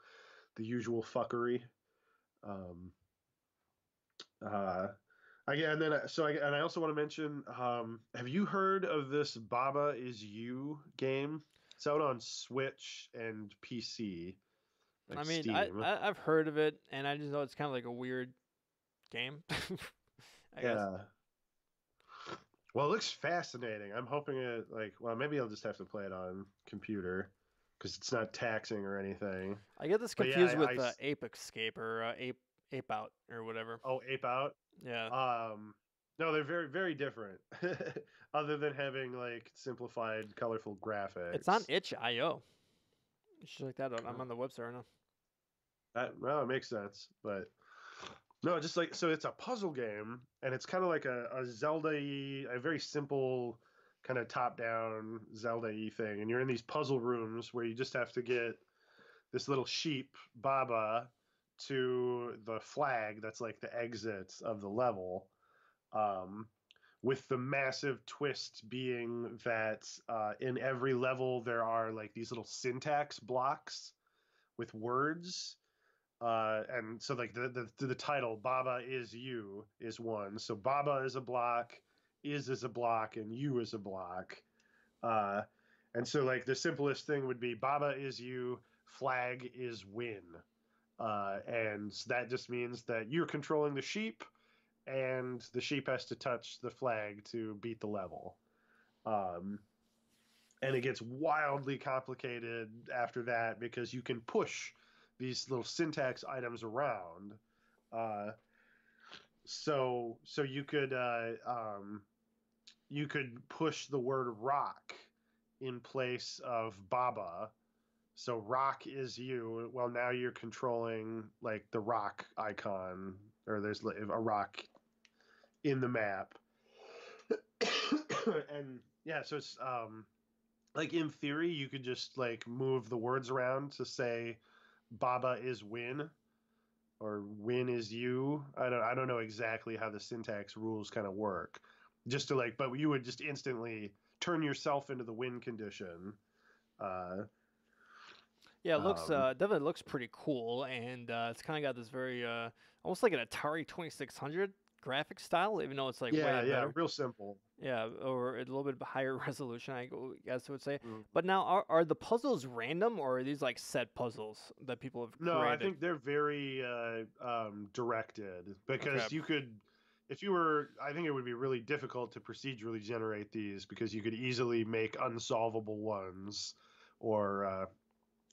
Speaker 2: fuckery. Um, uh, Again, and then and I also want to mention. Have you heard of this Baba Is You game? It's out on Switch and PC,
Speaker 1: I
Speaker 2: like
Speaker 1: mean,
Speaker 2: Steam.
Speaker 1: I've heard of it, and I just know it's kind of like a weird game. I guess.
Speaker 2: Yeah. Well, it looks fascinating. I'm hoping it like. Well, maybe I'll just have to play it on computer because it's not taxing or anything.
Speaker 1: I get this
Speaker 2: But yeah,
Speaker 1: confused with Ape Escape or Ape Out or whatever.
Speaker 2: oh, Ape Out.
Speaker 1: Yeah.
Speaker 2: No, they're very, very different. Other than having like simplified, colorful
Speaker 1: It's on
Speaker 2: graphics.
Speaker 1: itch.io. You should check that out. I'm
Speaker 2: Oh,
Speaker 1: on the website right now.
Speaker 2: well, it makes sense, but no, just like so, it's a puzzle game, and it's kind of like a Zelda-y, a very simple kind of top-down Zelda-y thing, and you're in these puzzle rooms where you just have to get this little sheep, Baba, to the flag that's like the exit of the level. Um, with the massive twist being that in every level there are like these little syntax blocks with words. And so like the title Baba is you is one. So Baba is a block, is a block, and you is a block. Uh, and so like the simplest thing would be Baba is you, flag is win. And that just means that you're controlling the sheep, and the sheep has to touch the flag to beat the level. Um, and it gets wildly complicated after that because you can push these little syntax items around. Uh, so you could push the word rock in place of Baba. So rock is you. Well, now you're controlling like the rock icon, or there's a rock in the map. And yeah, so it's like in theory you could just like move the words around to say Baba is win or win is you. I don't know exactly how the syntax rules kind of work. Just to like, but you would just instantly turn yourself into the win condition. Uh,
Speaker 1: Yeah, it looks
Speaker 2: um,
Speaker 1: definitely looks pretty cool, and it's kind of got this very almost like an Atari 2600 graphic style, even though it's like way
Speaker 2: yeah,
Speaker 1: better.
Speaker 2: real simple.
Speaker 1: Yeah, or a little bit higher resolution, guess I would say.
Speaker 2: Mm.
Speaker 1: But now, are the puzzles random, or are these like set puzzles that people have
Speaker 2: No, I
Speaker 1: created?
Speaker 2: think they're very directed
Speaker 1: Okay.
Speaker 2: because you could, if you were, I think it would be really difficult to procedurally generate these because you could easily make unsolvable ones, or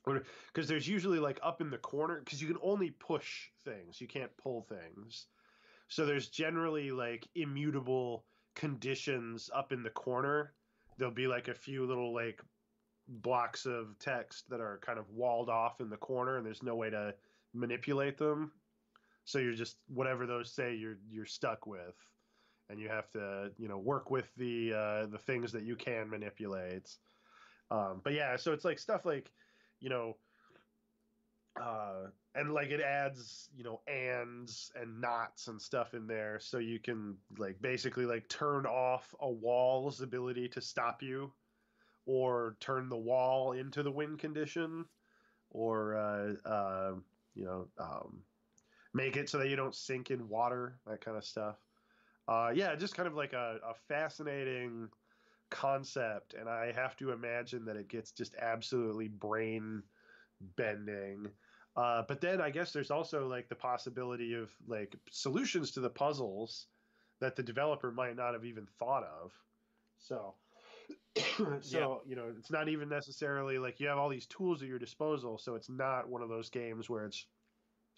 Speaker 2: because there's usually like up in the corner because you can only push things, you can't pull things. So there's generally like immutable conditions up in the corner. There'll be like a few little like blocks of text that are kind of walled off in the corner and there's no way to manipulate them. So you're just whatever those say you're stuck with. And you have to, work with the things that you can manipulate. But yeah, so it's like stuff like, you know, and like it adds ands and knots and stuff in there so you can like basically like turn off a wall's ability to stop you or turn the wall into the win condition or you know make it so that you don't sink in water, that kind of stuff. Yeah, just kind of like a fascinating concept, and I have to imagine that it gets just absolutely brain bending. But then I guess there's also like the possibility of like solutions to the puzzles that the developer might not have even thought of. So,
Speaker 1: Yeah.
Speaker 2: so it's not even necessarily like you have all these tools at your disposal. So it's not one of those games where it's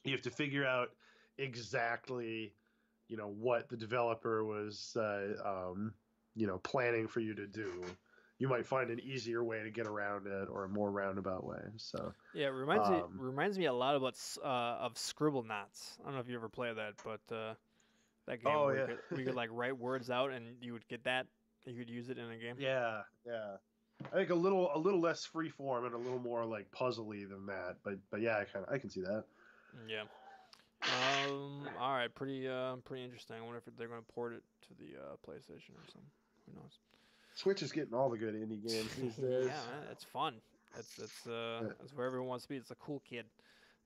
Speaker 2: you have to figure out exactly what the developer was planning for you to do. You might find an easier way to get around it or a more roundabout way. So
Speaker 1: Yeah, it reminds me a lot about of Scribble Knots. I don't know if you ever played that, but that game
Speaker 2: oh
Speaker 1: where
Speaker 2: yeah,
Speaker 1: you could like write words out and you would get that. You could use it in a game.
Speaker 2: yeah. I think a little less free form and a little more like puzzly than that. But yeah, I can see that.
Speaker 1: Yeah. All right. Pretty interesting. I wonder if they're going to port it to the PlayStation or something. Who knows?
Speaker 2: Switch is getting all the good indie games these days.
Speaker 1: Yeah, man, it's fun. That's where everyone wants to be. It's a cool kid.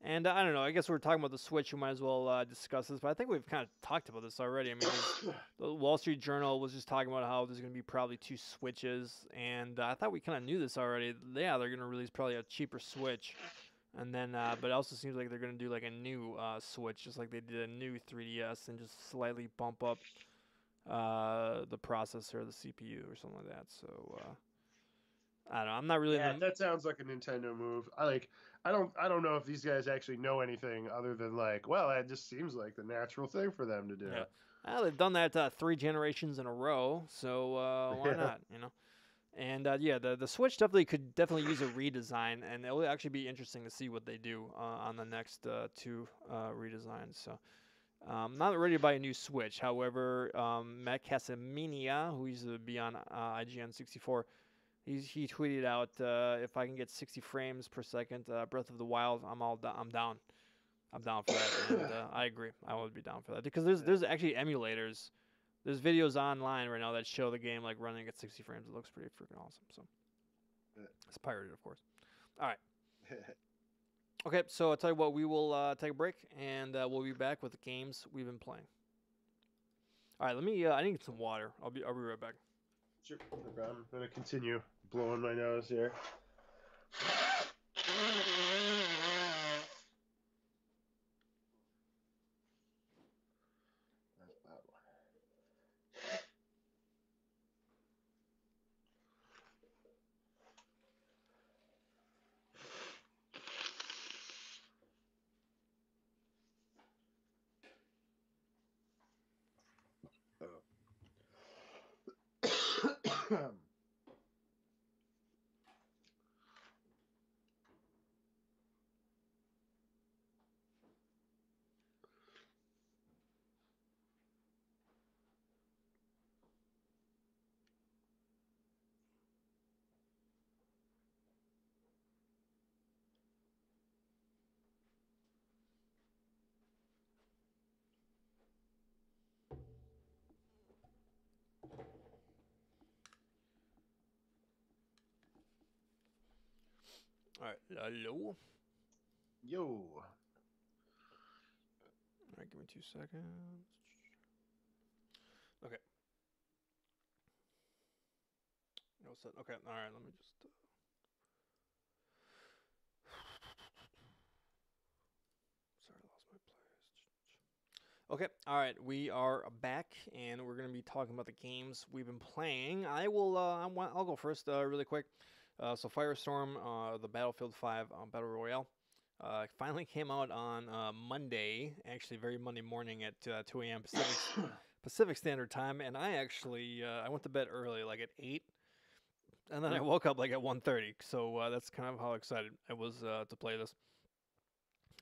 Speaker 1: And I don't know. I guess we're talking about the Switch. We might as well discuss this. But I think we've kind of talked about this already. I mean, the Wall Street Journal was just talking about how there's going to be probably 2 Switches, and I thought we kind of knew this already. Yeah, they're going to release probably a cheaper Switch, and then but it also seems like they're going to do like a new Switch, just like they did a new 3DS, and just slightly bump up the processor, the CPU, or something like that. So I don't know. I'm not really.
Speaker 2: Yeah, that sounds like a Nintendo move. I don't know if these guys actually know anything other than like, well, that just seems like the natural thing for them to do.
Speaker 1: Yeah. Well, they've done that 3 generations in a row, so why
Speaker 2: Yeah.
Speaker 1: not? And yeah, the Switch could definitely use a redesign, and it will actually be interesting to see what they do on the next 2 redesigns. So, not ready to buy a new Switch. However, Matt Casaminia, who used to be on IGN 64, he tweeted out, if I can get 60 frames per second, Breath of the Wild, I'm down. I'm down for that, and I agree. I would be down for that because there's actually emulators. There's videos online right now that show the game like running at 60 frames. It looks pretty freaking awesome. So it's pirated, of course. All right. Okay, so I'll tell you what. We will take a break, and we'll be back with the games we've been playing. All right. Let me. I need some water. I'll be right back.
Speaker 2: Sure, no problem. I'm gonna continue blowing my nose here.
Speaker 1: All right. Hello.
Speaker 2: Yo.
Speaker 1: All right. Give me 2 seconds. Okay. No set. Okay. All right. Let me just. Sorry, I lost my place. Okay. All right. We are back, and we're gonna be talking about the games we've been playing. I will. I'll go first, really quick. So Firestorm, the Battlefield 5 Battle Royale, finally came out on Monday. Actually, very Monday morning at 2 a.m. Pacific Standard Time, and I actually I went to bed early, like at 8, and then I woke up like at 1:30. So that's kind of how excited I was to play this.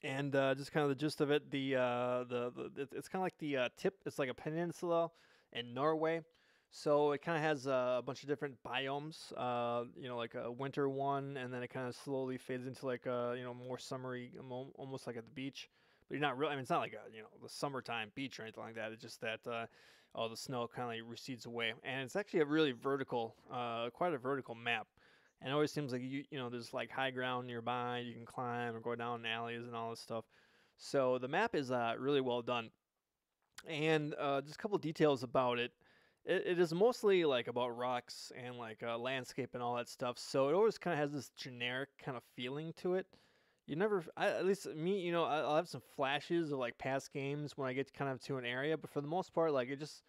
Speaker 1: And just kind of the gist of it, it's kind of like the tip. It's like a peninsula in Norway, so it kind of has a bunch of different biomes. Like a winter one, and then it kind of slowly fades into like a more summery, almost like at the beach. But you're not really. I mean, it's not like a the summertime beach or anything like that. It's just that all the snow kind of recedes away, and it's actually a really vertical, quite a vertical map. And it always seems like there's like high ground nearby. You can climb or go down alleys and all this stuff. So the map is really well done. And just a couple details about it it is mostly like about rocks and like landscape and all that stuff. So it always kind of has this generic kind of feeling to it. You never, at least me, I'll have some flashes of like past games when I get kind of to an area, but for the most part, like it just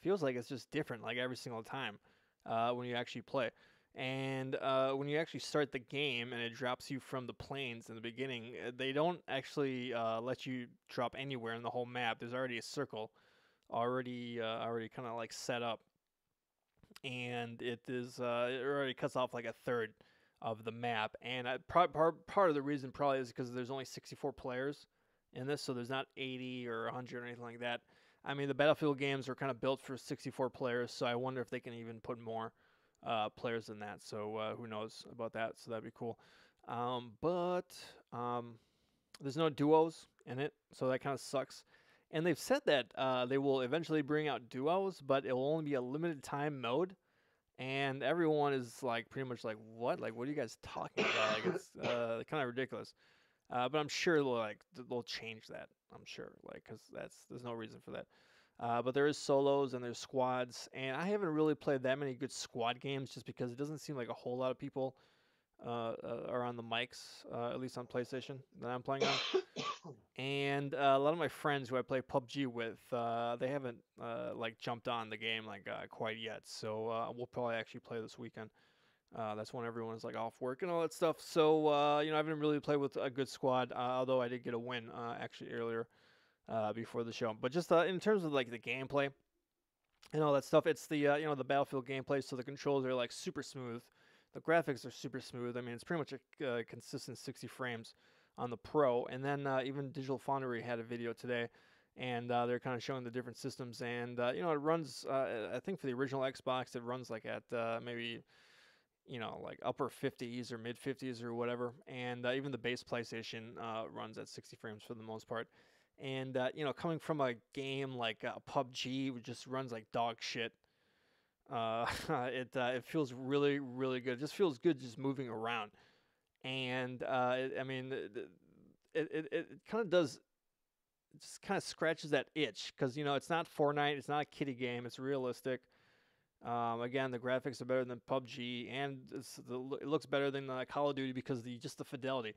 Speaker 1: feels like it's just different, like every single time when you actually play. And when you actually start the game and it drops you from the plains in the beginning, they don't actually let you drop anywhere in the whole map. There's already a circle already kind of like set up, and it already cuts off like a third of the map. And part of the reason probably is because there's only 64 players in this, so there's not 80 or 100 or anything like that. I mean, the Battlefield games are kind of built for 64 players, so I wonder if they can even put more players than that. So who knows about that? So that'd be cool. But there's no duos in it, so that kind of sucks. And they've said that they will eventually bring out duos, but it will only be a limited time mode. And everyone is like pretty much like, what? Like, what are you guys talking about? Like, it's kind of ridiculous. But I'm sure they'll change that. I'm sure, like, because there's no reason for that. But there is solos and there's squads, and I haven't really played that many good squad games just because it doesn't seem like a whole lot of people are on the mics, at least on PlayStation that I'm playing on. And a lot of my friends who I play PUBG with, they haven't like jumped on the game like quite yet. So we'll probably actually play this weekend. That's when everyone's like off work and all that stuff. So I haven't really played with a good squad, although I did get a win actually earlier before the show. But just in terms of like the gameplay and all that stuff, it's the the Battlefield gameplay. So the controls are like super smooth. The graphics are super smooth. I mean, it's pretty much a consistent 60 frames on the Pro. And then even Digital Foundry had a video today, and they're kind of showing the different systems. And it runs. I think for the original Xbox, it runs like at maybe like upper 50s or mid 50s or whatever. And even the base PlayStation runs at 60 frames for the most part. And coming from a game like PUBG, which just runs like dog shit. It feels really really good. It just feels good just moving around, and I mean it kind of does. It just kind of scratches that itch because it's not Fortnite, it's not a kiddie game, it's realistic. Again, the graphics are better than PUBG, and it looks better than Call of Duty because the fidelity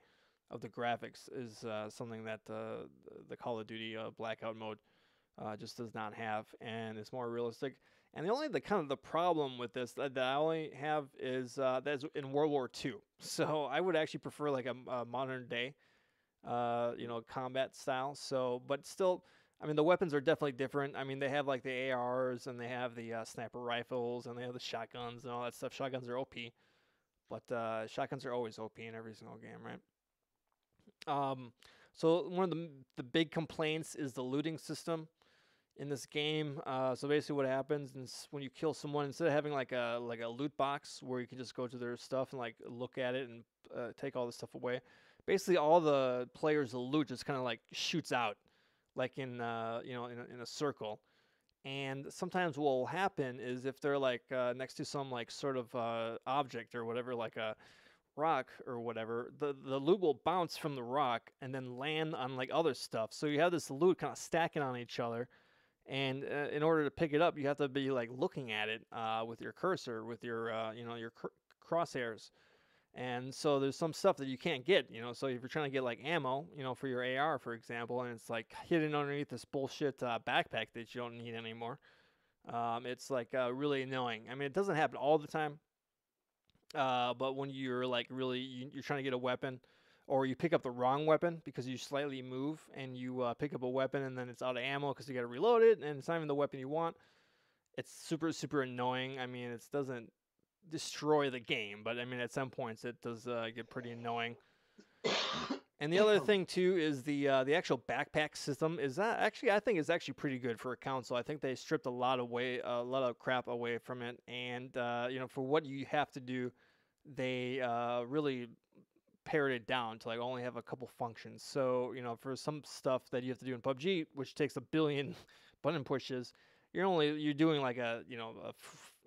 Speaker 1: of the graphics is something that the Call of Duty Blackout mode just does not have, and it's more realistic. And the problem with this that I only have is that's in World War II. So I would actually prefer like a modern day, combat style. So, but still, I mean, the weapons are definitely different. I mean, they have like the ARs and they have the sniper rifles and they have the shotguns and all that stuff. Shotguns are OP, but shotguns are always OP in every single game, right? So one of the big complaints is the looting system in this game. So basically, what happens is when you kill someone, instead of having like a loot box where you can just go to their stuff and like look at it and take all the stuff away, basically all the players' loot just kind of like shoots out, like in in a circle. And sometimes what will happen is if they're like next to some like sort of object or whatever, like a rock or whatever, the loot will bounce from the rock and then land on like other stuff. So you have this loot kind of stacking on each other, and in order to pick it up, you have to be like looking at it with your cursor, with your your crosshairs. And so there's some stuff that you can't get, So if you're trying to get like ammo, for your AR, for example, and it's like hidden underneath this bullshit backpack that you don't need anymore, it's like really annoying. I mean, it doesn't happen all the time, but when you're like really you're trying to get a weapon, or you pick up the wrong weapon because you slightly move and you pick up a weapon and then it's out of ammo because you got to reload it and it's not even the weapon you want. It's super super annoying. I mean, it doesn't destroy the game, but I mean at some points it does get pretty annoying. And the other thing too is the actual backpack system is actually I think is actually pretty good for a console. I think they stripped a lot of crap away from it, and for what you have to do, they really pared it down to like only have a couple functions. So for some stuff that you have to do in PUBG, which takes a billion button pushes, you're doing like a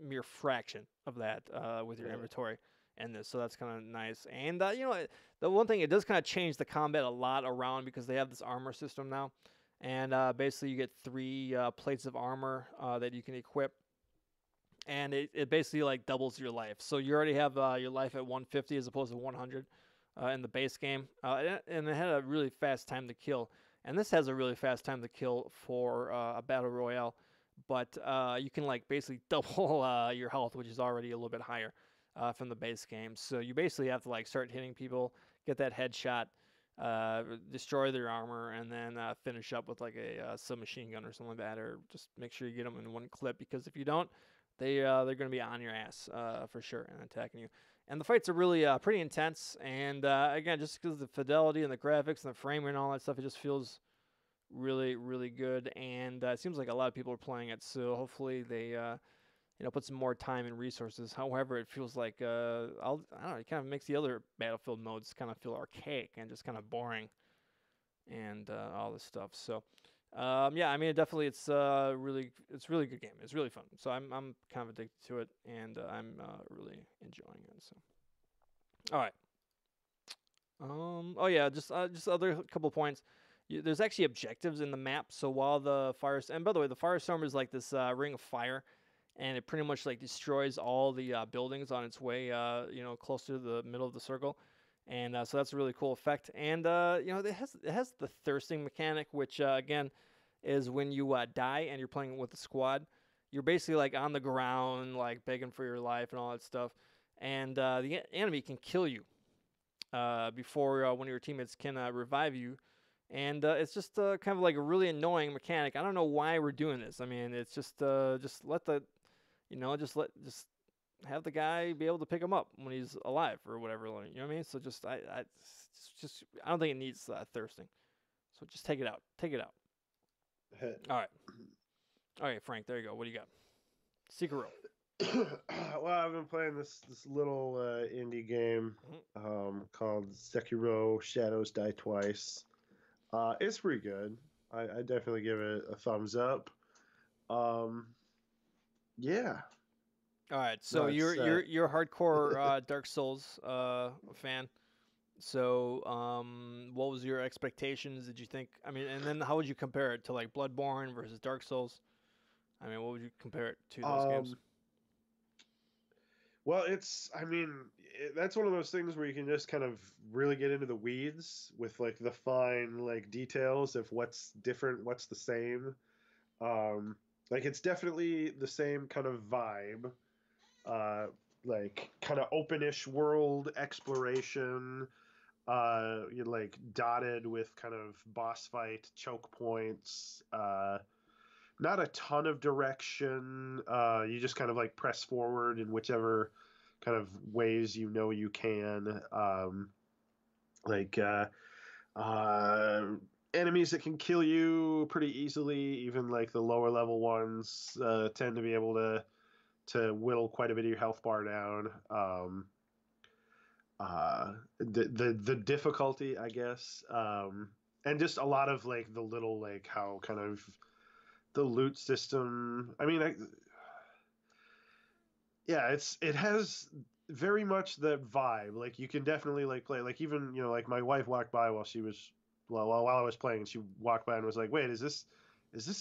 Speaker 1: mere fraction of that with your inventory and this. So that's kind of nice. And the one thing, it does kind of change the combat a lot around because they have this armor system now, and basically you get 3 plates of armor that you can equip. and it basically like doubles your life. So you already have your life at 150 as opposed to 100 in the base game, and it had a really fast time to kill. And this has a really fast time to kill for a battle royale, but you can like basically double your health, which is already a little bit higher from the base game. So you basically have to like start hitting people, get that headshot, destroy their armor, and then finish up with like a submachine gun or something like that, or just make sure you get them in one clip. Because if you don't, they're going to be on your ass for sure and attacking you. And the fights are really pretty intense. And again, just because of the fidelity and the graphics and the frame rate and all that stuff, it just feels really, really good. And it seems like a lot of people are playing it. So hopefully they, put some more time and resources. However, it feels like, I don't know, it kind of makes the other Battlefield modes kind of feel archaic and just kind of boring and all this stuff. So, yeah, I mean, it's really good game. It's really fun. So I'm kind of addicted to it, and I'm really enjoying it. So, all right. Oh yeah, just other couple points. There's actually objectives in the map. So while and by the way, the Firestorm is like this ring of fire, and it pretty much like destroys all the buildings on its way, close to the middle of the circle. And so that's a really cool effect. And it has the thirsting mechanic, which again is when you die and you're playing with a squad, you're basically like on the ground, like begging for your life and all that stuff. And the enemy can kill you before one of your teammates can revive you. And it's just kind of like a really annoying mechanic. I don't know why we're doing this. I mean, it's just let the, just have the guy be able to pick him up when he's alive or whatever. You know what I mean? So I don't think it needs thirsting. So just take it out. Take it out. All right. All right, Frank. There you go. What do you got? Sekiro.
Speaker 2: Well, I've been playing this little indie game called Sekiro: Shadows Die Twice. It's pretty good. I definitely give it a thumbs up. Yeah.
Speaker 1: All right, so
Speaker 2: No,
Speaker 1: you're a hardcore Dark Souls fan. So, what was your expectations? Did you think? I mean, and then how would you compare it to like Bloodborne versus Dark Souls? I mean, what would you compare it to those games?
Speaker 2: Well, that's one of those things where you can just kind of really get into the weeds with like the fine like details of what's different, what's the same. Like it's definitely the same kind of vibe. Like kind of openish world exploration, you're like dotted with kind of boss fight choke points, not a ton of direction. You just kind of like press forward in whichever kind of ways you can. Like enemies that can kill you pretty easily, even like the lower level ones tend to be able to whittle quite a bit of your health bar down. The difficulty, I guess, and just a lot of like the little like how kind of the loot system. I mean, yeah, it has very much the vibe. Like you can definitely like play. Like even like my wife walked by while she was while I was playing, and she walked by and was like, "Wait, is this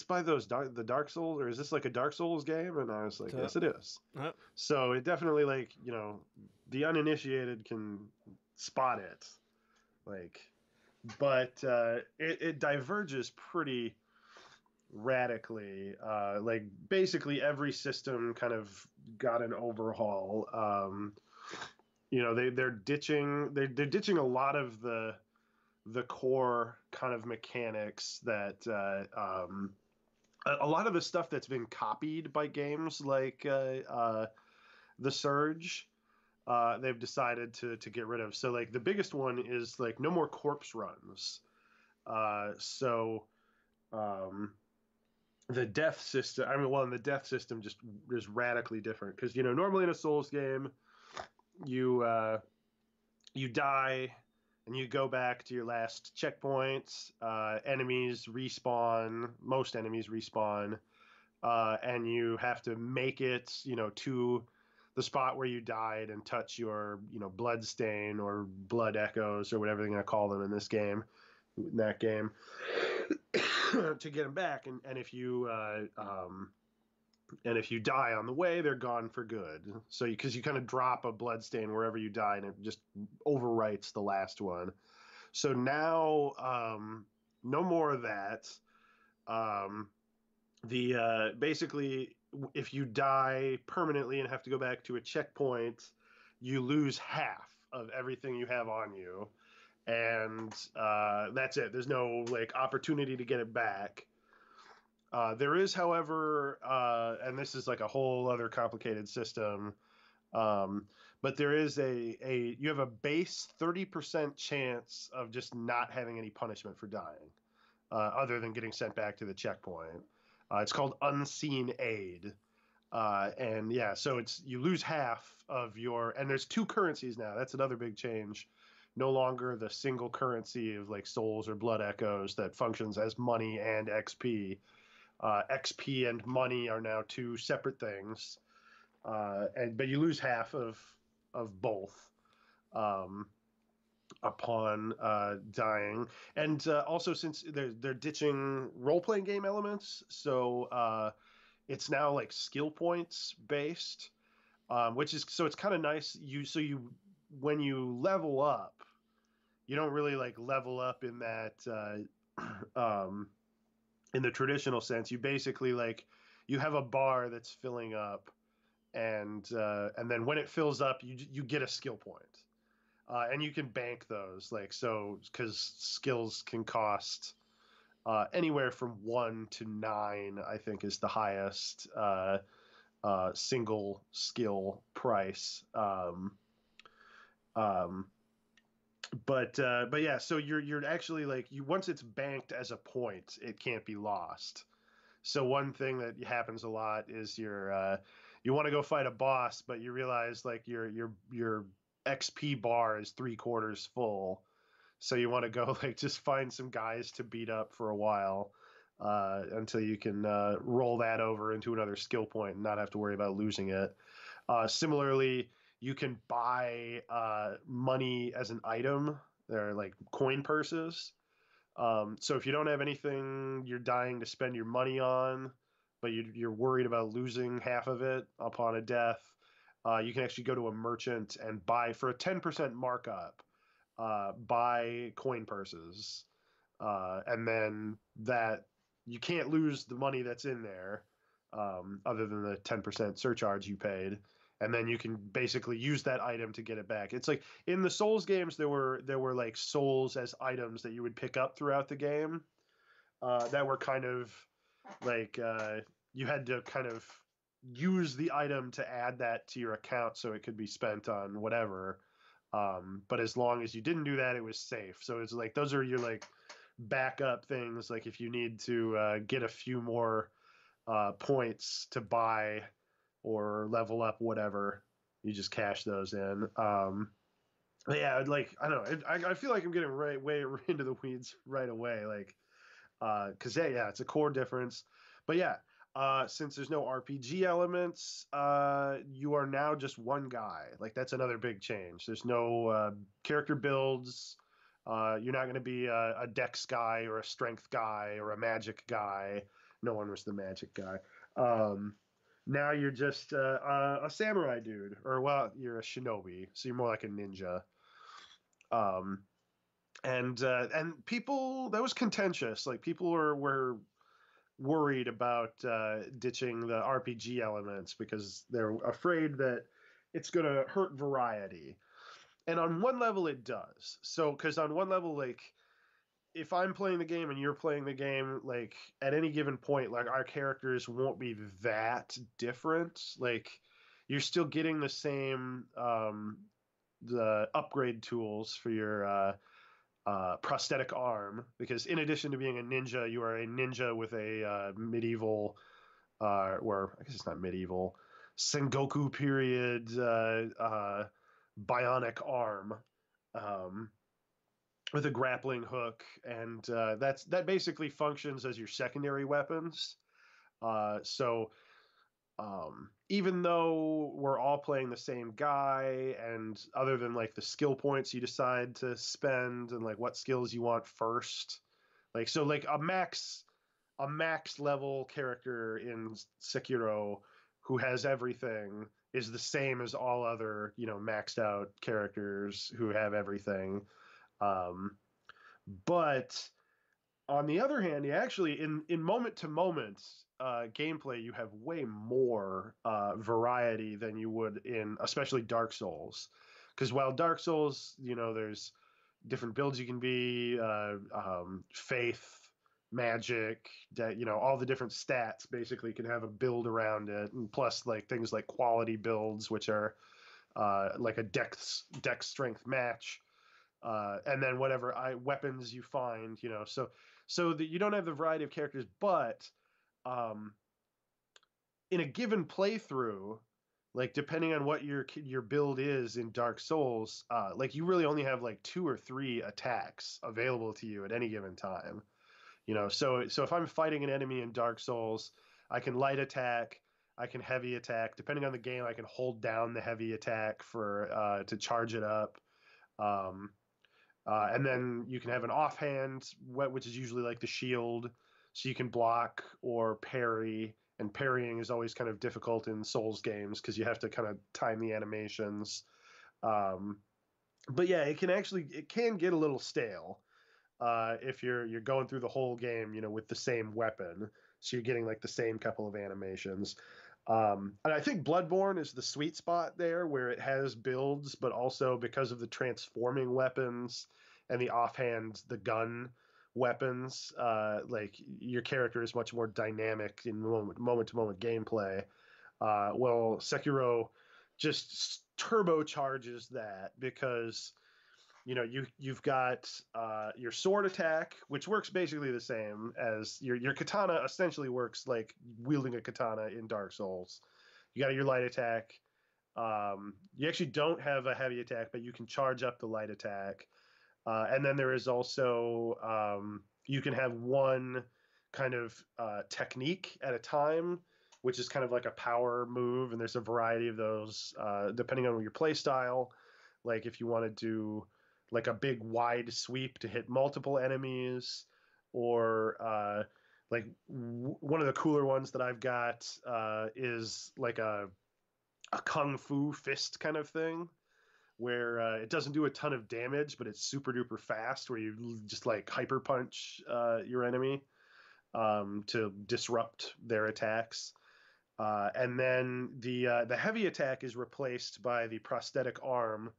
Speaker 2: by the Dark Souls, or is this like a Dark Souls game?" And I was like, "Yes, it is." So it definitely like the uninitiated can spot it, like, but it diverges pretty radically. Like basically every system kind of got an overhaul. They're ditching a lot of the core kind of mechanics that a lot of the stuff that's been copied by games like The Surge. They've decided to get rid of. So like the biggest one is like no more corpse runs. The death system. And the death system just is radically different because normally in a Souls game, you die and you go back to your last checkpoint. Enemies respawn. Most enemies respawn, and you have to make it to the spot where you died and touch your blood stain or blood echoes or whatever they're going to call them in that game to get them back. And if you And if you die on the way, they're gone for good. So because you kind of drop a bloodstain wherever you die, and it just overwrites the last one. So now, no more of that. Um, the basically, if you die permanently and have to go back to a checkpoint, you lose half of everything you have on you, and that's it. There's no like opportunity to get it back. There is, however, and this is like a whole other complicated system. Um, but there is a you have a base 30% chance of just not having any punishment for dying, other than getting sent back to the checkpoint. It's called unseen aid. And yeah, so it's you lose half of your, and there's two currencies now. That's another big change. No longer the single currency of like souls or blood echoes that functions as money and XP. XP and money are now two separate things, but you lose half of both um, upon dying. And also, since they're ditching role playing game elements, so it's now like skill points based, which is so it's kind of nice. You when you level up, you don't really like level up in that in the traditional sense. You basically like you have a bar that's filling up, and then when it fills up, you get a skill point. And you can bank those, like, so because skills can cost anywhere from 1 to 9, I think, is the highest single skill price. Um, but yeah, so you're actually like you once it's banked as a point, it can't be lost. So one thing that happens a lot is you want to go fight a boss, but you realize like your XP bar is 3/4 full. So you want to go like just find some guys to beat up for a while until you can roll that over into another skill point and not have to worry about losing it. Similarly, you can buy money as an item. They're like coin purses. So if you don't have anything you're dying to spend your money on, but you're worried about losing half of it upon a death, you can actually go to a merchant and buy for a 10% markup, buy coin purses. And then that you can't lose the money that's in there, other than the 10% surcharge you paid. And then you can basically use that item to get it back. It's like in the Souls games, there were like souls as items that you would pick up throughout the game, that were kind of like you had to kind of use the item to add that to your account so it could be spent on whatever. But as long as you didn't do that, it was safe. So it's like those are your like backup things. Like if you need to get a few more points to buy or level up, whatever, you just cash those in. But yeah, like I don't know. I feel like I'm getting way into the weeds right away. Like, because yeah, it's a core difference. But yeah, since there's no RPG elements, you are now just one guy. Like that's another big change. There's no character builds. You're not going to be a dex guy or a strength guy or a magic guy. No one was the magic guy. Now you're just a samurai dude, or well, you're a shinobi, so you're more like a ninja. Um, and people that was contentious. Like people were worried about ditching the RPG elements because they're afraid that it's going to hurt variety. And on one level, it does. So, because on one level, like if I'm playing the game and you're playing the game, like at any given point, like our characters won't be that different. Like you're still getting the same the upgrade tools for your prosthetic arm, because in addition to being a ninja, you are a ninja with a medieval, or I guess it's not medieval, Sengoku period bionic arm, um, with a grappling hook, and that basically functions as your secondary weapons. So even though we're all playing the same guy, and other than like the skill points you decide to spend and like what skills you want first, like so like a max a max level character in Sekiro who has everything is the same as all other, maxed out characters who have everything. Um, but on the other hand, you actually in moment to moment gameplay, you have way more variety than you would in especially Dark Souls. Because while Dark Souls, there's different builds you can be, faith, magic, all the different stats basically can have a build around it, and plus like things like quality builds, which are like a dex strength match, and then whatever weapons you find, so that you don't have the variety of characters, but um, in a given playthrough, like depending on what your build is in Dark Souls, like you really only have like 2 or 3 attacks available to you at any given time. So if I'm fighting an enemy in Dark Souls, I can light attack, I can heavy attack. Depending on the game, I can hold down the heavy attack for to charge it up. Um, and then you can have an offhand, which is usually like the shield, so you can block or parry. And parrying is always kind of difficult in Souls games because you have to kind of time the animations. Um, but yeah, it can get a little stale if you're going through the whole game, with the same weapon, so you're getting like the same couple of animations. And I think Bloodborne is the sweet spot there, where it has builds, but also because of the transforming weapons and the offhand, the gun weapons, like your character is much more dynamic in moment to moment gameplay. Well, Sekiro just turbocharges that because you've got your sword attack, which works basically the same as your katana. Essentially works like wielding a katana in Dark Souls. You got your light attack. You actually don't have a heavy attack, but you can charge up the light attack. And then there is also you can have one kind of technique at a time, which is kind of like a power move, and there's a variety of those depending on your play style. Like if you want to do like a big wide sweep to hit multiple enemies, or like one of the cooler ones that I've got is like a kung fu fist kind of thing, where it doesn't do a ton of damage, but it's super duper fast, where you just like hyper punch your enemy to disrupt their attacks. And then the heavy attack is replaced by the prosthetic arm,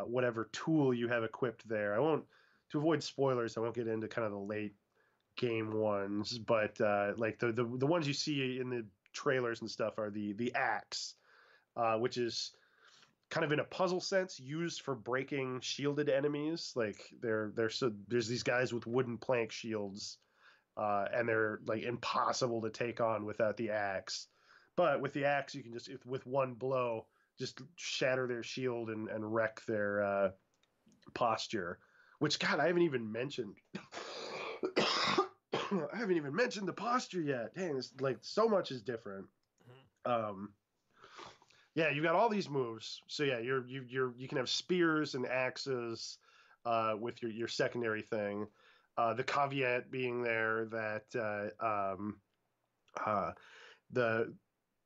Speaker 2: whatever tool you have equipped there. To avoid spoilers, I won't get into kind of the late game ones, but like the ones you see in the trailers and stuff are the axe, which is kind of in a puzzle sense used for breaking shielded enemies. Like there's these guys with wooden plank shields, and they're like impossible to take on without the axe. But with the axe, you can just with one blow just shatter their shield and wreck their posture. Which God, I haven't even mentioned. I haven't even mentioned the posture yet. Dang, it's like so much is different. Um, yeah, you've got all these moves. So yeah, you can have spears and axes with your secondary thing. The caveat being there that uh, the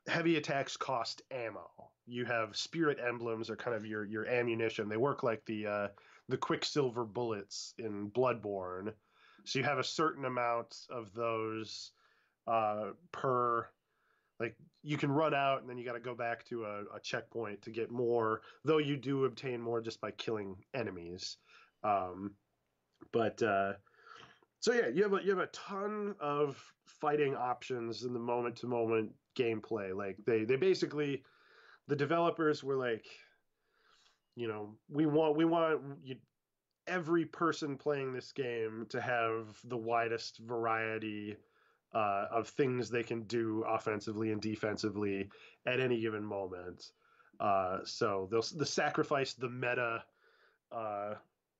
Speaker 2: heavy attacks cost ammo. You have spirit emblems are kind of your ammunition. They work like the quicksilver bullets in Bloodborne. So you have a certain amount of those per, like you can run out and then you got to go back to a checkpoint to get more, though you do obtain more just by killing enemies. Um, but so yeah, you have a ton of fighting options in the moment to moment gameplay. Like they basically, the developers were like, we want you, every person playing this game to have the widest variety of things they can do offensively and defensively at any given moment. So they'll sacrifice the meta uh,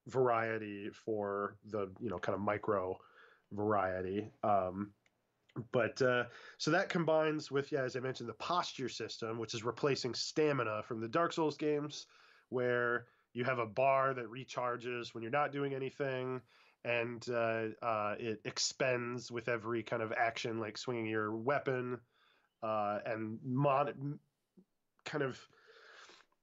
Speaker 2: variety for the kind of micro variety. But so that combines with, yeah, as I mentioned, the posture system, which is replacing stamina from the Dark Souls games, where you have a bar that recharges when you're not doing anything, and it expends with every kind of action, like swinging your weapon, and kind of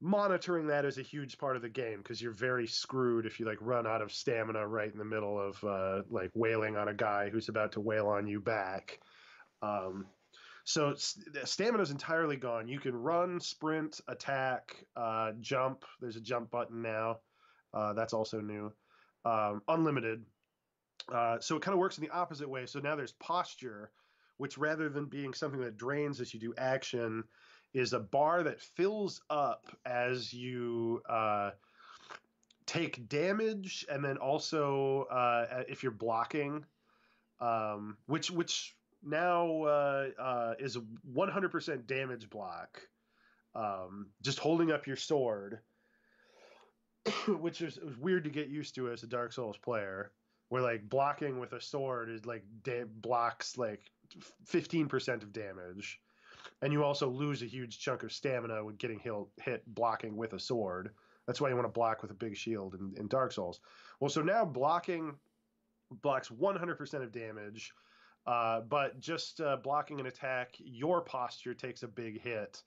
Speaker 2: monitoring that is a huge part of the game because you're very screwed if you like run out of stamina right in the middle of like wailing on a guy who's about to wail on you back. Um, so stamina is entirely gone. You can run, sprint, attack, jump. There's a jump button now. That's also new. Unlimited. So it kind of works in the opposite way. So now there's posture, which rather than being something that drains as you do action, is a bar that fills up as you take damage, and then also if you're blocking, which now is a 100% damage block. Just holding up your sword, which is weird to get used to as a Dark Souls player, where like blocking with a sword is like blocks like 15% of damage, and you also lose a huge chunk of stamina with getting hit blocking with a sword. That's why you want to block with a big shield in Dark Souls. Well, so now blocking blocks 100% of damage, but just blocking an attack, your posture takes a big hit.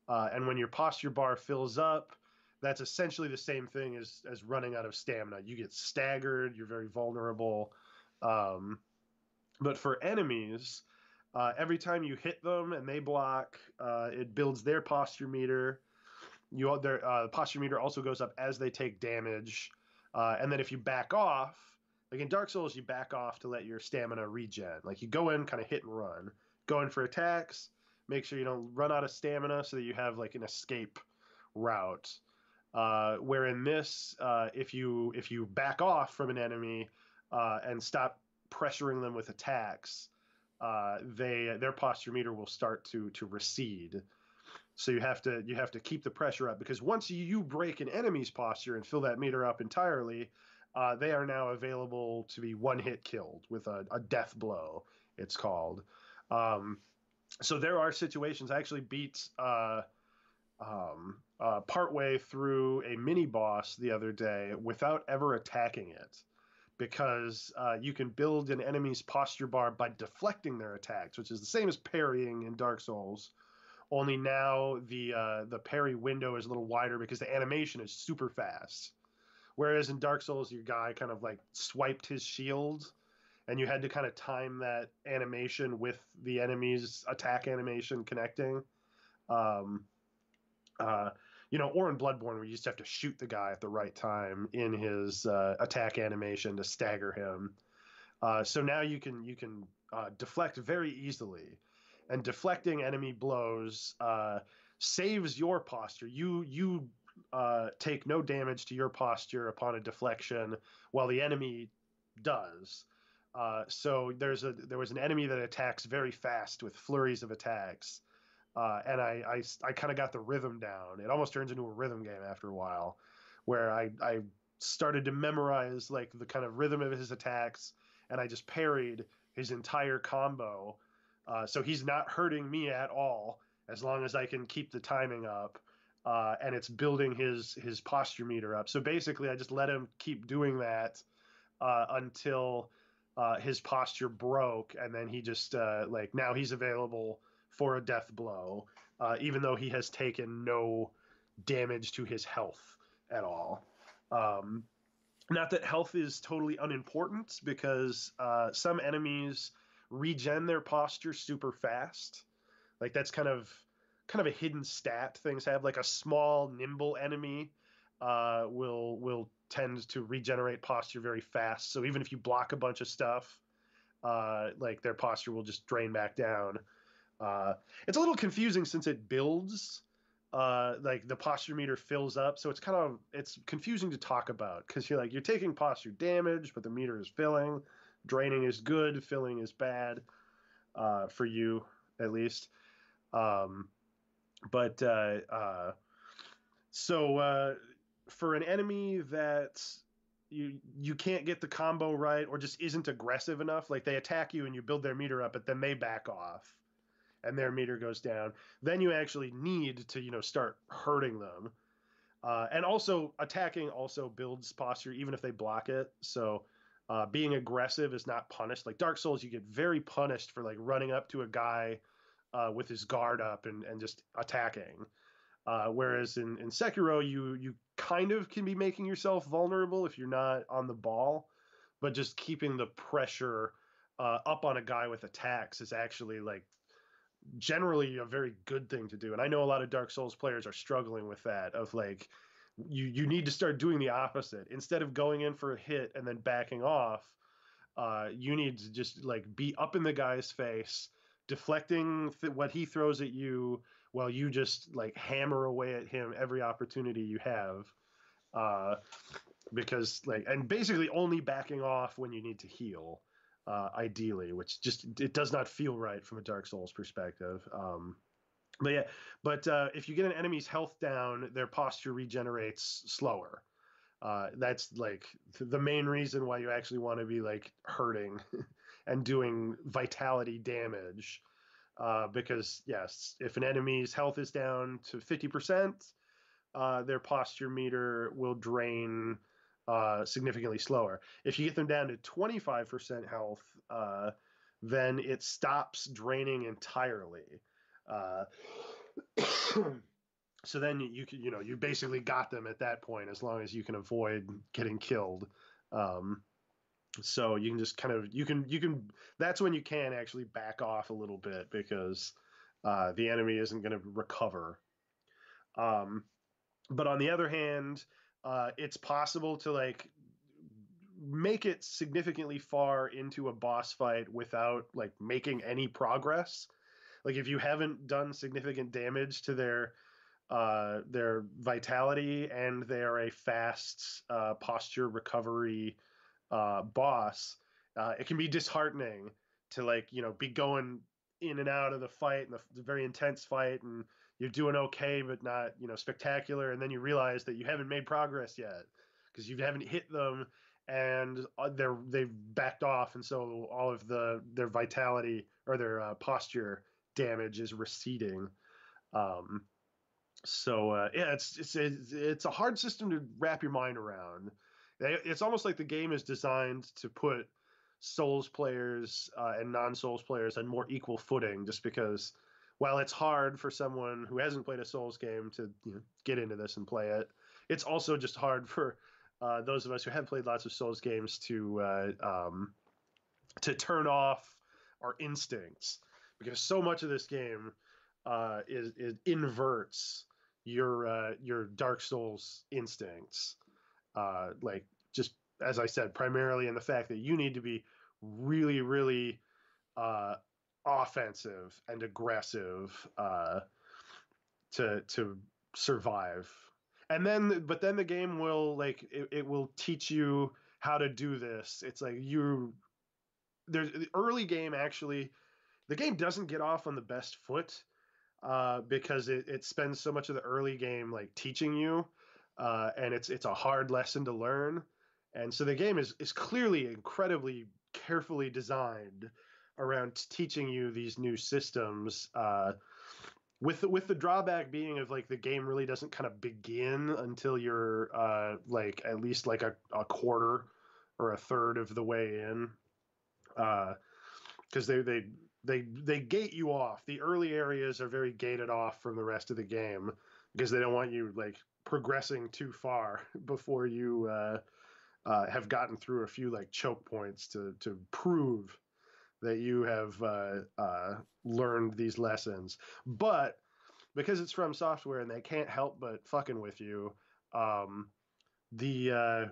Speaker 2: And when your posture bar fills up, that's essentially the same thing as running out of stamina. You get staggered, you're very vulnerable. But for enemies, every time you hit them and they block, it builds their posture meter. Their posture meter also goes up as they take damage. And then if you back off, like in Dark Souls, you back off to let your stamina regen. Like you go in, kind of hit and run. Go in for attacks, make sure you don't run out of stamina so that you have like an escape route. Where in this, if you back off from an enemy and stop pressuring them with attacks, their posture meter will start to recede. So you have to keep the pressure up, because once you break an enemy's posture and fill that meter up entirely, they are now available to be one hit killed with a death blow, it's called. So there are situations. I actually beat partway through a mini boss the other day without ever attacking it, because you can build an enemy's posture bar by deflecting their attacks, which is the same as parrying in Dark Souls. Only now the parry window is a little wider because the animation is super fast. Whereas in Dark Souls, your guy kind of like swiped his shield, and you had to kind of time that animation with the enemy's attack animation connecting. Um, or in Bloodborne, where you just have to shoot the guy at the right time in his attack animation to stagger him. So now you can deflect very easily, and deflecting enemy blows saves your posture. You take no damage to your posture upon a deflection, while the enemy does. So there was an enemy that attacks very fast with flurries of attacks, and I kind of got the rhythm down. It almost turns into a rhythm game after a while, where I started to memorize like the kind of rhythm of his attacks, and I just parried his entire combo. So he's not hurting me at all as long as I can keep the timing up, and it's building his posture meter up. So basically, I just let him keep doing that until his posture broke, and then he just like now he's available for a death blow, even though he has taken no damage to his health at all. Not that health is totally unimportant, because some enemies regen their posture super fast. Like that's kind of a hidden stat things have. Like a small, nimble enemy will tend to regenerate posture very fast. So even if you block a bunch of stuff, like their posture will just drain back down. It's a little confusing since it builds. Like the posture meter fills up, so it's confusing to talk about, because you're taking posture damage, but the meter is filling. Draining is good, filling is bad, for you at least. So for an enemy that you can't get the combo right, or just isn't aggressive enough, like they attack you and you build their meter up, but then they back off and their meter goes down, then you actually need to start hurting them. And also attacking also builds posture even if they block it. So Being aggressive is not punished. Like Dark Souls, you get very punished for like running up to a guy with his guard up and just attacking. Whereas in Sekiro, you kind of can be making yourself vulnerable if you're not on the ball, but just keeping the pressure up on a guy with attacks is actually like generally a very good thing to do. And I know a lot of Dark Souls players are struggling with that of like you need to start doing the opposite. Instead of going in for a hit and then backing off, you need to just like be up in the guy's face, deflecting what he throws at you while you just like hammer away at him every opportunity you have. Uh, because like and basically only backing off when you need to heal, ideally, which just it does not feel right from a Dark Souls perspective. But yeah, but if you get an enemy's health down, their posture regenerates slower. That's like the main reason why you actually want to be like hurting and doing vitality damage. Because yes, if an enemy's health is down to 50%, their posture meter will drain significantly slower. If you get them down to 25% health, then it stops draining entirely. Uh, so then you can, you basically got them at that point as long as you can avoid getting killed. Um, so you can just kind of you can that's when you can actually back off a little bit because the enemy isn't going to recover. Um, but on the other hand, it's possible to like make it significantly far into a boss fight without like making any progress. Like if you haven't done significant damage to their vitality and they're a fast posture recovery boss, it can be disheartening to like be going in and out of the fight and the very intense fight and you're doing okay but not spectacular, and then you realize that you haven't made progress yet because you haven't hit them and they've backed off, and so all of their vitality or their posture damage is receding. um, yeah, it's a hard system to wrap your mind around. It's almost like the game is designed to put Souls players and non-Souls players on more equal footing, just because while it's hard for someone who hasn't played a Souls game to get into this and play it, it's also just hard for those of us who have played lots of Souls games to turn off our instincts, because so much of this game is inverts your Dark Souls instincts. Like just as I said, primarily in the fact that you need to be really, really uh, offensive and aggressive to survive. And then, but then the game will like it will teach you how to do this. It's like there's the early game actually. The game doesn't get off on the best foot because it spends so much of the early game like teaching you, and it's a hard lesson to learn, and so the game is clearly incredibly carefully designed around teaching you these new systems. With the drawback being of like the game really doesn't kind of begin until you're like at least like a quarter or a third of the way in, because they gate you off. The early areas are very gated off from the rest of the game because they don't want you like progressing too far before you have gotten through a few like choke points to prove that you have learned these lessons. But because it's from software and they can't help but fucking with you, the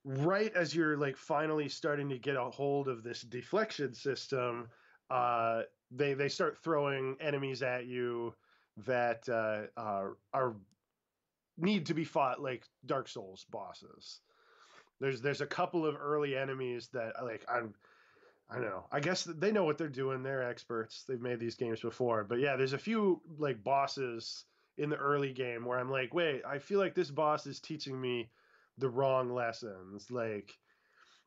Speaker 2: right as you're like finally starting to get a hold of this deflection system, they start throwing enemies at you that are need to be fought like Dark Souls bosses. There's a couple of early enemies that like I don't know. I guess they know what they're doing. They're experts. They've made these games before. But yeah, there's a few like bosses in the early game where I'm like, wait, I feel like this boss is teaching me the wrong lessons. Like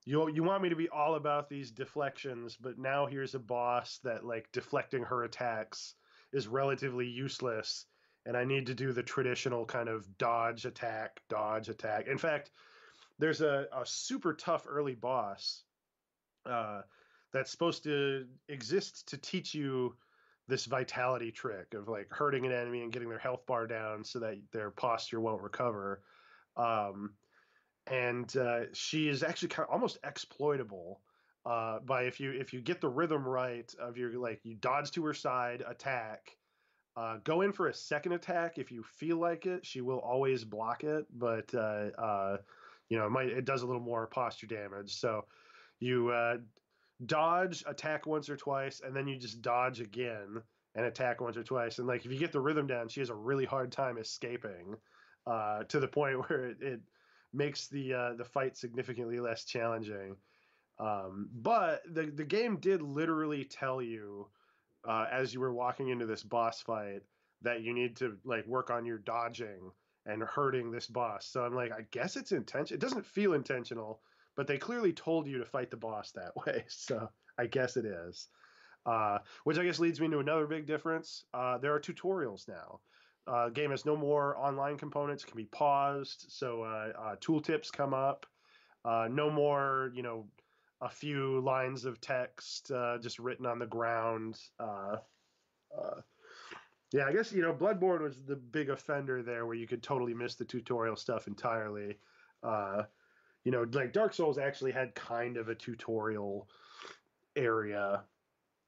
Speaker 2: you want me to be all about these deflections, but now here's a boss that like deflecting her attacks is relatively useless, and I need to do the traditional kind of dodge attack. In fact, there's a super tough early boss uh, that's supposed to exist to teach you this vitality trick of like hurting an enemy and getting their health bar down so that their posture won't recover. Um, and she is actually kind of almost exploitable by if you get the rhythm right of your like you dodge to her side, attack, go in for a second attack if you feel like it. She will always block it, but you know it does a little more posture damage. So you dodge, attack once or twice, and then you just dodge again and attack once or twice. And like if you get the rhythm down, she has a really hard time escaping to the point where it makes the fight significantly less challenging. But the game did literally tell you as you were walking into this boss fight that you need to like work on your dodging and hurting this boss. So I'm like, I guess it's intentional. It doesn't feel intentional, but they clearly told you to fight the boss that way. So I guess it is. Which I guess leads me to another big difference. There are tutorials now. Game has no more online components, can be paused. So tooltips come up. No more, you know, a few lines of text just written on the ground. Yeah, I guess, you know, Bloodborne was the big offender there where you could totally miss the tutorial stuff entirely. Uh, you know, like Dark Souls actually had kind of a tutorial area.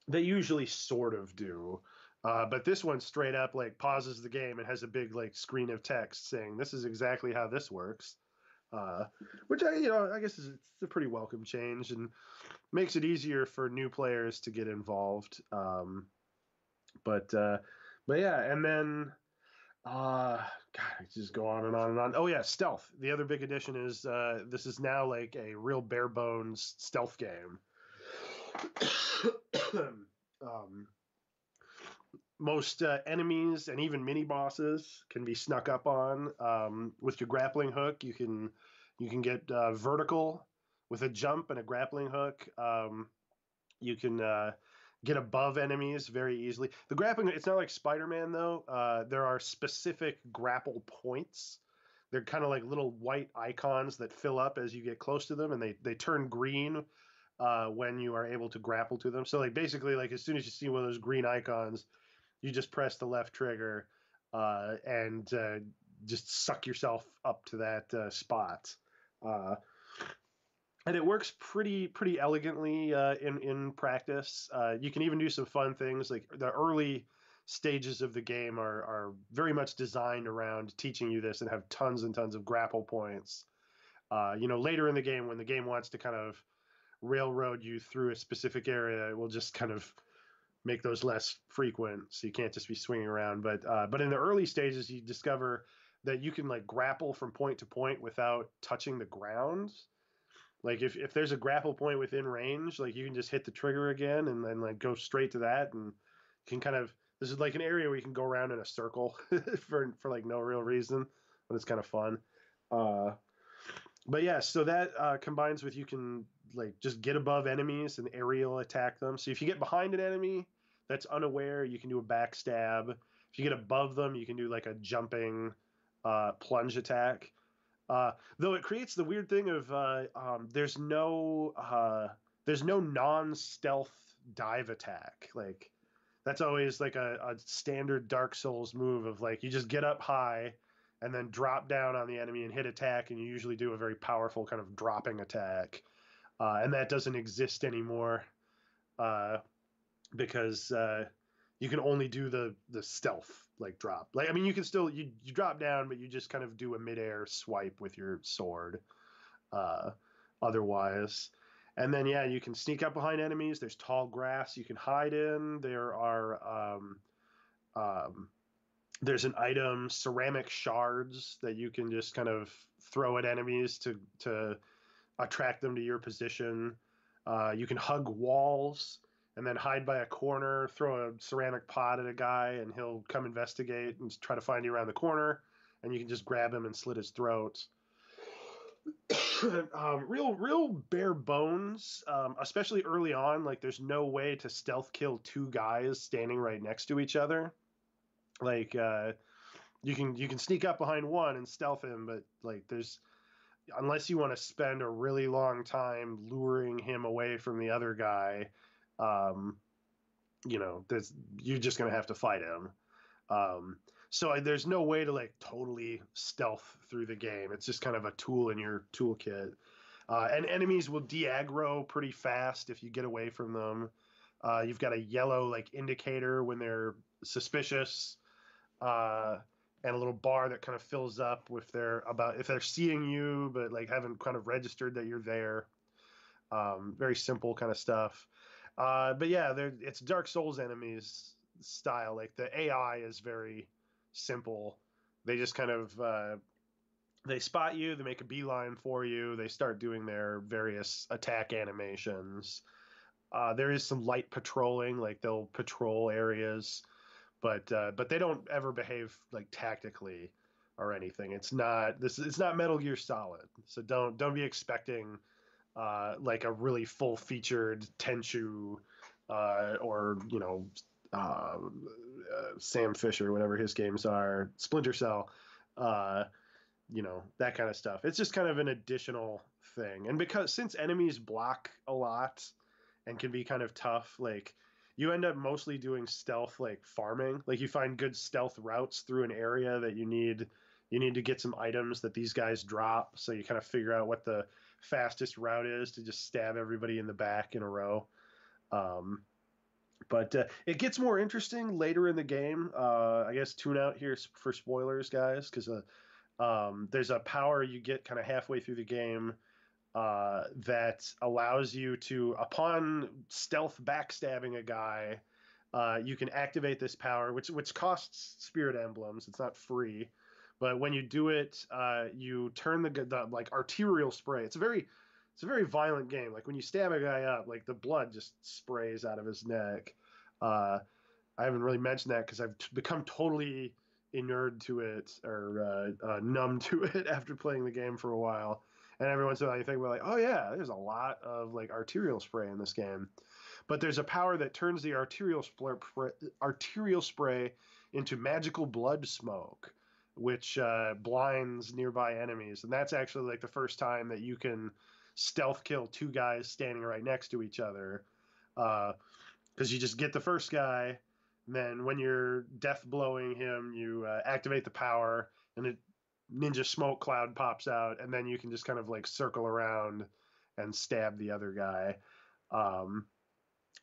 Speaker 2: They usually sort of do. But this one straight up like pauses the game and has a big like screen of text saying this is exactly how this works. Uh, which I guess it's a pretty welcome change and makes it easier for new players to get involved. But yeah, and then God, I just go on and on and on. Oh yeah, stealth. The other big addition is this is now like a real bare bones stealth game. um, most enemies and even mini bosses can be snuck up on with your grappling hook. You can get vertical with a jump and a grappling hook. You can get above enemies very easily. The grappling, it's not like Spider-Man though. There are specific grapple points. They're kind of like little white icons that fill up as you get close to them, and they turn green when you are able to grapple to them. So like basically, like as soon as you see one of those green icons, you just press the left trigger and just suck yourself up to that spot. Uh, and it works pretty elegantly in practice. You can even do some fun things like the early stages of the game are very much designed around teaching you this and have tons and tons of grapple points. You know, later in the game when the game wants to kind of railroad you through a specific area, it will just kind of make those less frequent, so you can't just be swinging around. But in the early stages, you discover that you can like grapple from point to point without touching the ground. Like if there's a grapple point within range, like you can just hit the trigger again and then like go straight to that, and you can kind of this is like an area where you can go around in a circle for like no real reason, but it's kind of fun. Uh, but yeah, so that combines with you can like just get above enemies and aerial attack them. So if you get behind an enemy that's unaware, you can do a backstab. If you get above them, you can do like a jumping plunge attack. Though it creates the weird thing of there's no non-stealth dive attack. Like that's always like a standard Dark Souls move of like you just get up high and then drop down on the enemy and hit attack, and you usually do a very powerful kind of dropping attack. And that doesn't exist anymore because you can only do the stealth like drop. Like I mean, you can still you drop down, but you just kind of do a midair swipe with your sword. Otherwise, and then yeah, you can sneak up behind enemies. There's tall grass you can hide in. There are there's an item ceramic shards that you can just kind of throw at enemies to attract them to your position. You can hug walls and then hide by a corner, throw a ceramic pot at a guy, and he'll come investigate and try to find you around the corner. And you can just grab him and slit his throat. Real bare bones, especially early on. Like, there's no way to stealth kill two guys standing right next to each other. Like, you can sneak up behind one and stealth him, but like, there's unless you want to spend a really long time luring him away from the other guy, um, you're just gonna have to fight him. Um, so there's no way to like totally stealth through the game. It's just kind of a tool in your toolkit. And enemies will de-aggro pretty fast if you get away from them. You've got a yellow like indicator when they're suspicious, uh, and a little bar that kind of fills up if they're seeing you but like haven't kind of registered that you're there. Very simple kind of stuff. But yeah, it's Dark Souls enemies style. Like the AI is very simple. They just kind of they spot you, they make a beeline for you, they start doing their various attack animations. There is some light patrolling, like they'll patrol areas, but they don't ever behave like tactically or anything. It's not Metal Gear Solid, so don't be expecting like a really full featured Tenchu or Sam Fisher, whatever his games are, Splinter Cell. Uh, that kind of stuff. It's just kind of an additional thing. And because since enemies block a lot and can be kind of tough, like you end up mostly doing stealth like farming. Like you find good stealth routes through an area that you need to get some items that these guys drop, so you kind of figure out what the fastest route is to just stab everybody in the back in a row. Um, but it gets more interesting later in the game. I guess tune out here for spoilers, guys, because there's a power you get kind of halfway through the game that allows you to, upon stealth backstabbing a guy, you can activate this power, which costs spirit emblems. It's not free, but when you do it, you turn the like arterial spray. It's a very violent game. Like when you stab a guy up, like the blood just sprays out of his neck. Uh, I haven't really mentioned that because I've become totally inured to it or numb to it after playing the game for a while. And every once in a while, you think about like, oh yeah, there's a lot of like arterial spray in this game. But there's a power that turns the arterial spray into magical blood smoke, which blinds nearby enemies. And that's actually like the first time that you can stealth kill two guys standing right next to each other. Because you just get the first guy, and then when you're death blowing him, you activate the power, and a ninja smoke cloud pops out, and then you can just kind of like circle around and stab the other guy. Um,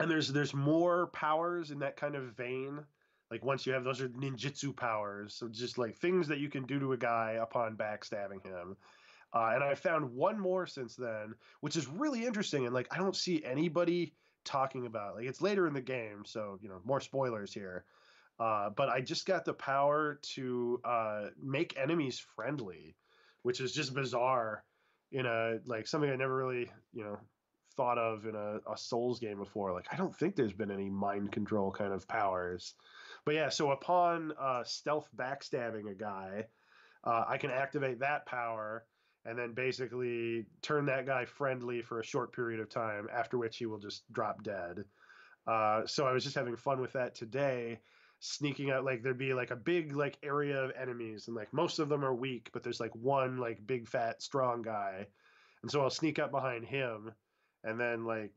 Speaker 2: and there's more powers in that kind of vein. Like once you have those are ninjutsu powers, so just like things that you can do to a guy upon backstabbing him. And I found one more since then, which is really interesting, and like I don't see anybody talking about. Like it's later in the game, so more spoilers here. But I just got the power to make enemies friendly, which is just bizarre in a like something I never really thought of in a Souls game before. Like I don't think there's been any mind control kind of powers. But yeah, so upon stealth backstabbing a guy, I can activate that power and then basically turn that guy friendly for a short period of time, after which he will just drop dead. So I was just having fun with that today, sneaking out. Like there'd be like a big like area of enemies, and like most of them are weak, but there's like one like big fat strong guy, and so I'll sneak up behind him, and then like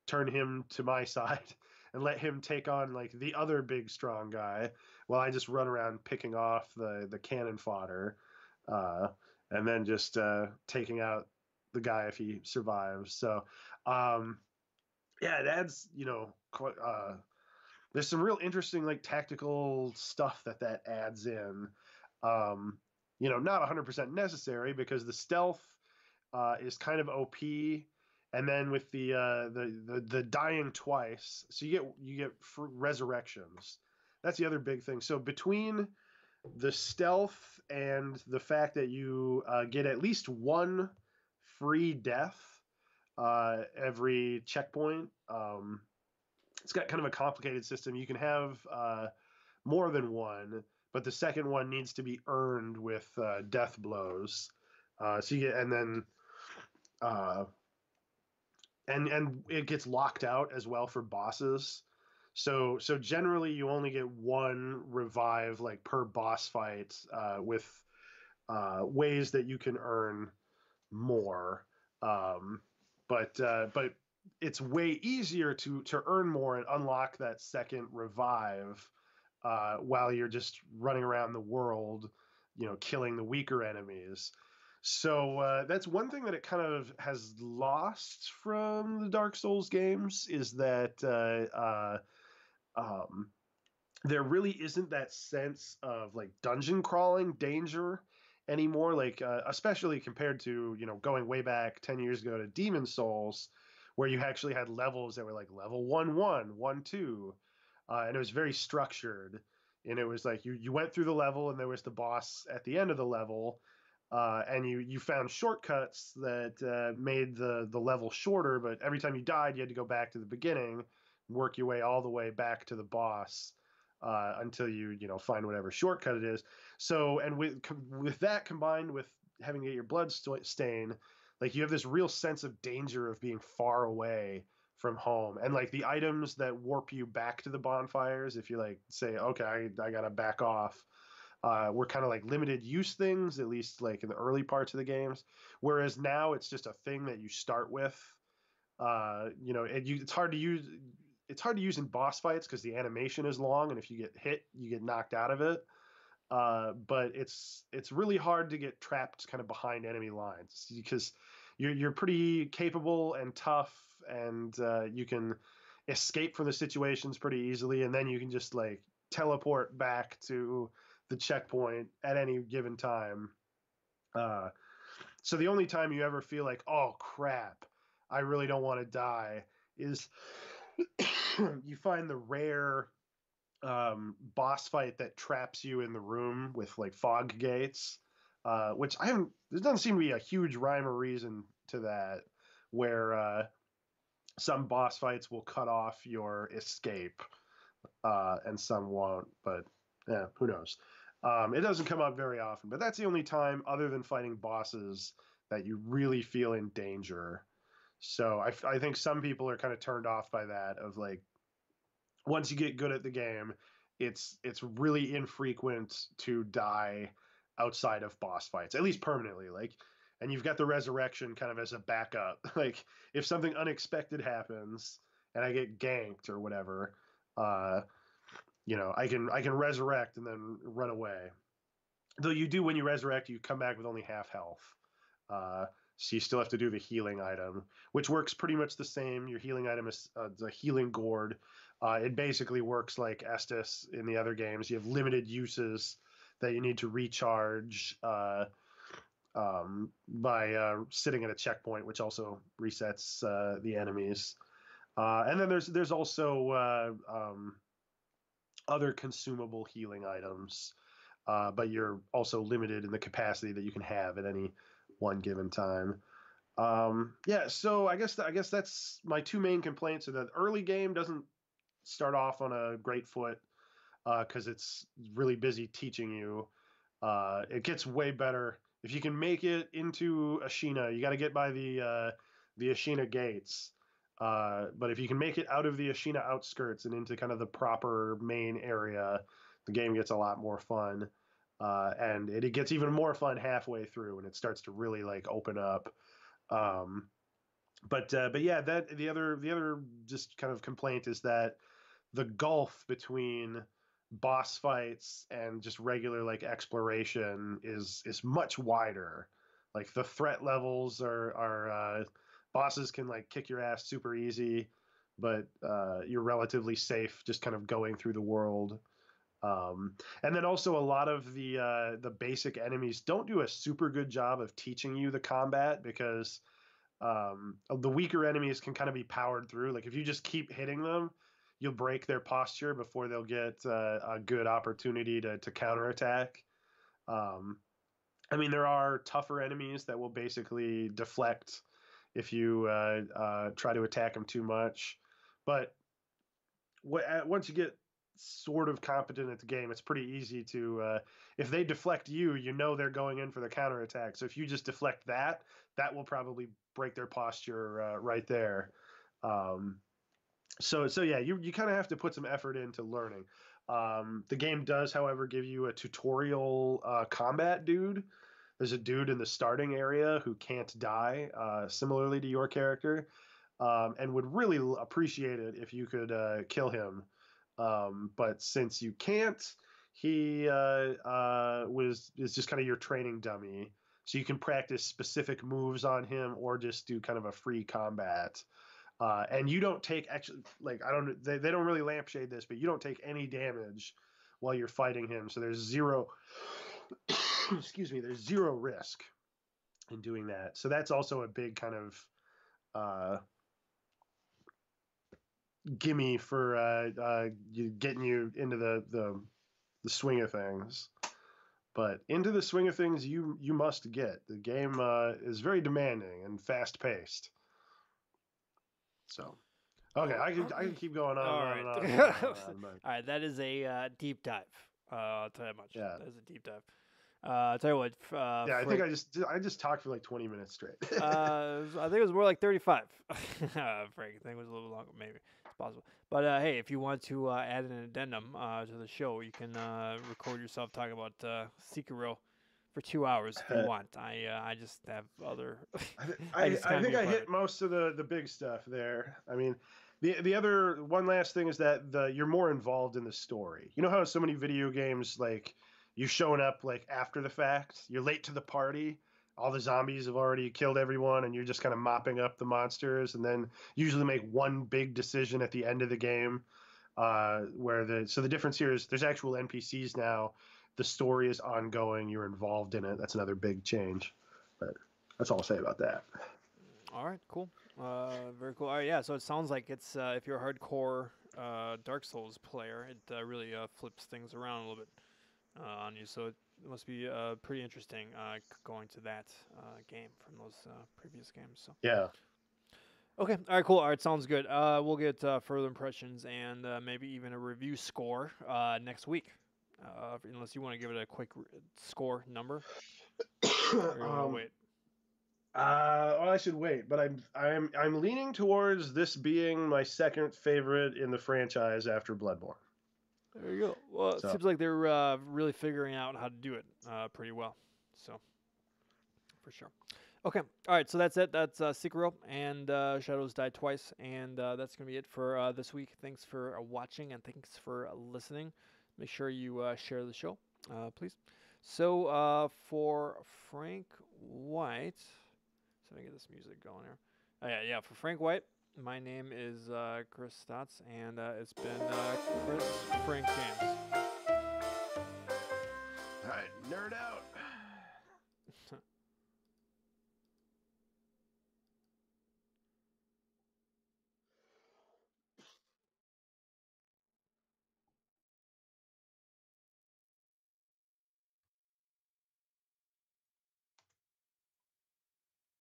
Speaker 2: turn him to my side and let him take on like the other big strong guy while I just run around picking off the cannon fodder, uh, and then just taking out the guy if he survives. So um, yeah, it adds there's some real interesting like tactical stuff that adds in. Um, not 100% necessary because the stealth is kind of OP, and then with the dying twice, so you get resurrections. That's the other big thing. So between the stealth and the fact that you get at least one free death every checkpoint, it's got kind of a complicated system. You can have more than one, but the second one needs to be earned with death blows. So you get, and then uh, and it gets locked out as well for bosses. So generally you only get one revive like per boss fight with ways that you can earn more. Um, but it's way easier to earn more and unlock that second revive while you're just running around the world, killing the weaker enemies. So that's one thing that it kind of has lost from the Dark Souls games is that um, there really isn't that sense of like dungeon crawling danger anymore, like especially compared to going way back 10 years ago to Demon Souls, where you actually had levels that were like level 1-1, 1-2, and it was very structured, and it was like you went through the level and there was the boss at the end of the level, and you found shortcuts that made the level shorter, but every time you died you had to go back to the beginning, work your way all the way back to the boss until you find whatever shortcut it is. So, and with that combined with having to get your blood stain, like you have this real sense of danger of being far away from home, and like the items that warp you back to the bonfires, if you like say, okay, I gotta back off. Were kind of like limited use things, at least like in the early parts of the games. Whereas now it's just a thing that you start with. It's hard to use. It's hard to use in boss fights because the animation is long, and if you get hit, you get knocked out of it. But it's really hard to get trapped kind of behind enemy lines because you're pretty capable and tough, and you can escape from the situations pretty easily, and then you can just like teleport back to the checkpoint at any given time. Uh, so the only time you ever feel like, oh crap, I really don't want to die, is you find the rare boss fight that traps you in the room with like fog gates, which I haven't. There doesn't seem to be a huge rhyme or reason to that, where some boss fights will cut off your escape, and some won't. But yeah, who knows? It doesn't come up very often, but that's the only time, other than fighting bosses, that you really feel in danger. So I think some people are kind of turned off by that. Of like, once you get good at the game, it's really infrequent to die outside of boss fights, at least permanently. Like, and you've got the resurrection kind of as a backup. Like, if something unexpected happens and I get ganked or whatever, uh, I can resurrect and then run away. Though you do, when you resurrect, you come back with only half health. Uh, so you still have to do the healing item, which works pretty much the same. Your healing item is the healing gourd. It basically works like Estus in the other games. You have limited uses that you need to recharge by sitting at a checkpoint, which also resets the enemies. And then there's also other consumable healing items, but you're also limited in the capacity that you can have at any one given time. Yeah, so I guess that's my two main complaints. So the early game doesn't start off on a great foot because it's really busy teaching you. It gets way better if you can make it into Ashina. You got to get by the Ashina gates. But if you can make it out of the Ashina outskirts and into kind of the proper main area, the game gets a lot more fun. And it gets even more fun halfway through, and it starts to really like open up. Um, but yeah, that the other just kind of complaint is that the gulf between boss fights and just regular like exploration is much wider. Like the threat levels are bosses can like kick your ass super easy, but you're relatively safe just kind of going through the world. And then also a lot of the basic enemies don't do a super good job of teaching you the combat because the weaker enemies can kind of be powered through. Like if you just keep hitting them, you'll break their posture before they'll get a good opportunity to counterattack. Um, I mean, there are tougher enemies that will basically deflect if you try to attack them too much. But once you get sort of competent at the game, it's pretty easy to if they deflect you, you know they're going in for the counterattack. So if you just deflect that, that will probably break their posture right there. Um, so yeah, you kind of have to put some effort into learning. The game does, however, give you a tutorial combat dude. There's a dude in the starting area who can't die, similarly to your character, and would really appreciate it if you could kill him. But since you can't, he is just kind of your training dummy. So you can practice specific moves on him, or just do kind of a free combat. And you don't take actually like I don't they don't really lampshade this, but you don't take any damage while you're fighting him. So there's zero excuse me, there's zero risk in doing that. So that's also a big kind of gimme for getting you into the swing of things. But into the swing of things, you must get. The game is very demanding and fast paced. So, okay, I can keep going on
Speaker 1: All
Speaker 2: and on
Speaker 1: right.
Speaker 2: and on and on, and on, but
Speaker 1: All right, that is a deep dive. I'll tell you that much.
Speaker 2: yeah,
Speaker 1: That is a deep dive. I'll tell you what.
Speaker 2: yeah. I think I just talked for like 20 minutes straight.
Speaker 1: I think it was more like 35. Frank, I think it was a little longer, maybe. It's possible. But hey, if you want to add an addendum to the show, you can record yourself talking about Sekiro for 2 hours if you want. I just have other.
Speaker 2: I think I hit most of the big stuff there. I mean, the other one last thing is that you're more involved in the story. You know how so many video games, like, you showing up like after the fact, you're late to the party, all the zombies have already killed everyone, and you're just kind of mopping up the monsters, and then usually make one big decision at the end of the game. So the difference here is there's actual NPCs now. The story is ongoing. You're involved in it. That's another big change. But that's all I'll say about that.
Speaker 1: All right, cool. Very cool. All right, yeah. So it sounds like it's if you're a hardcore Dark Souls player, it really flips things around a little bit on you. So it must be pretty interesting going to that game from those previous games. So
Speaker 2: Yeah.
Speaker 1: okay, all right, cool. All right, sounds good. We'll get further impressions and maybe even a review score next week. Unless you want to give it a quick score number, or you want to wait.
Speaker 2: Well, I should wait, but I'm leaning towards this being my second favorite in the franchise after Bloodborne.
Speaker 1: There you go. Well, it seems like they're really figuring out how to do it pretty well. So, for sure. Okay. All right. So that's it. That's Sekiro and Shadows Die Twice. And that's going to be it for this week. Thanks for watching and thanks for listening. Make sure you share the show, please. So, for Frank White, so let me get this music going here. Oh, yeah. For Frank White, my name is Chris Stotts, and it's been Chris Frank James.
Speaker 2: All right, nerd out.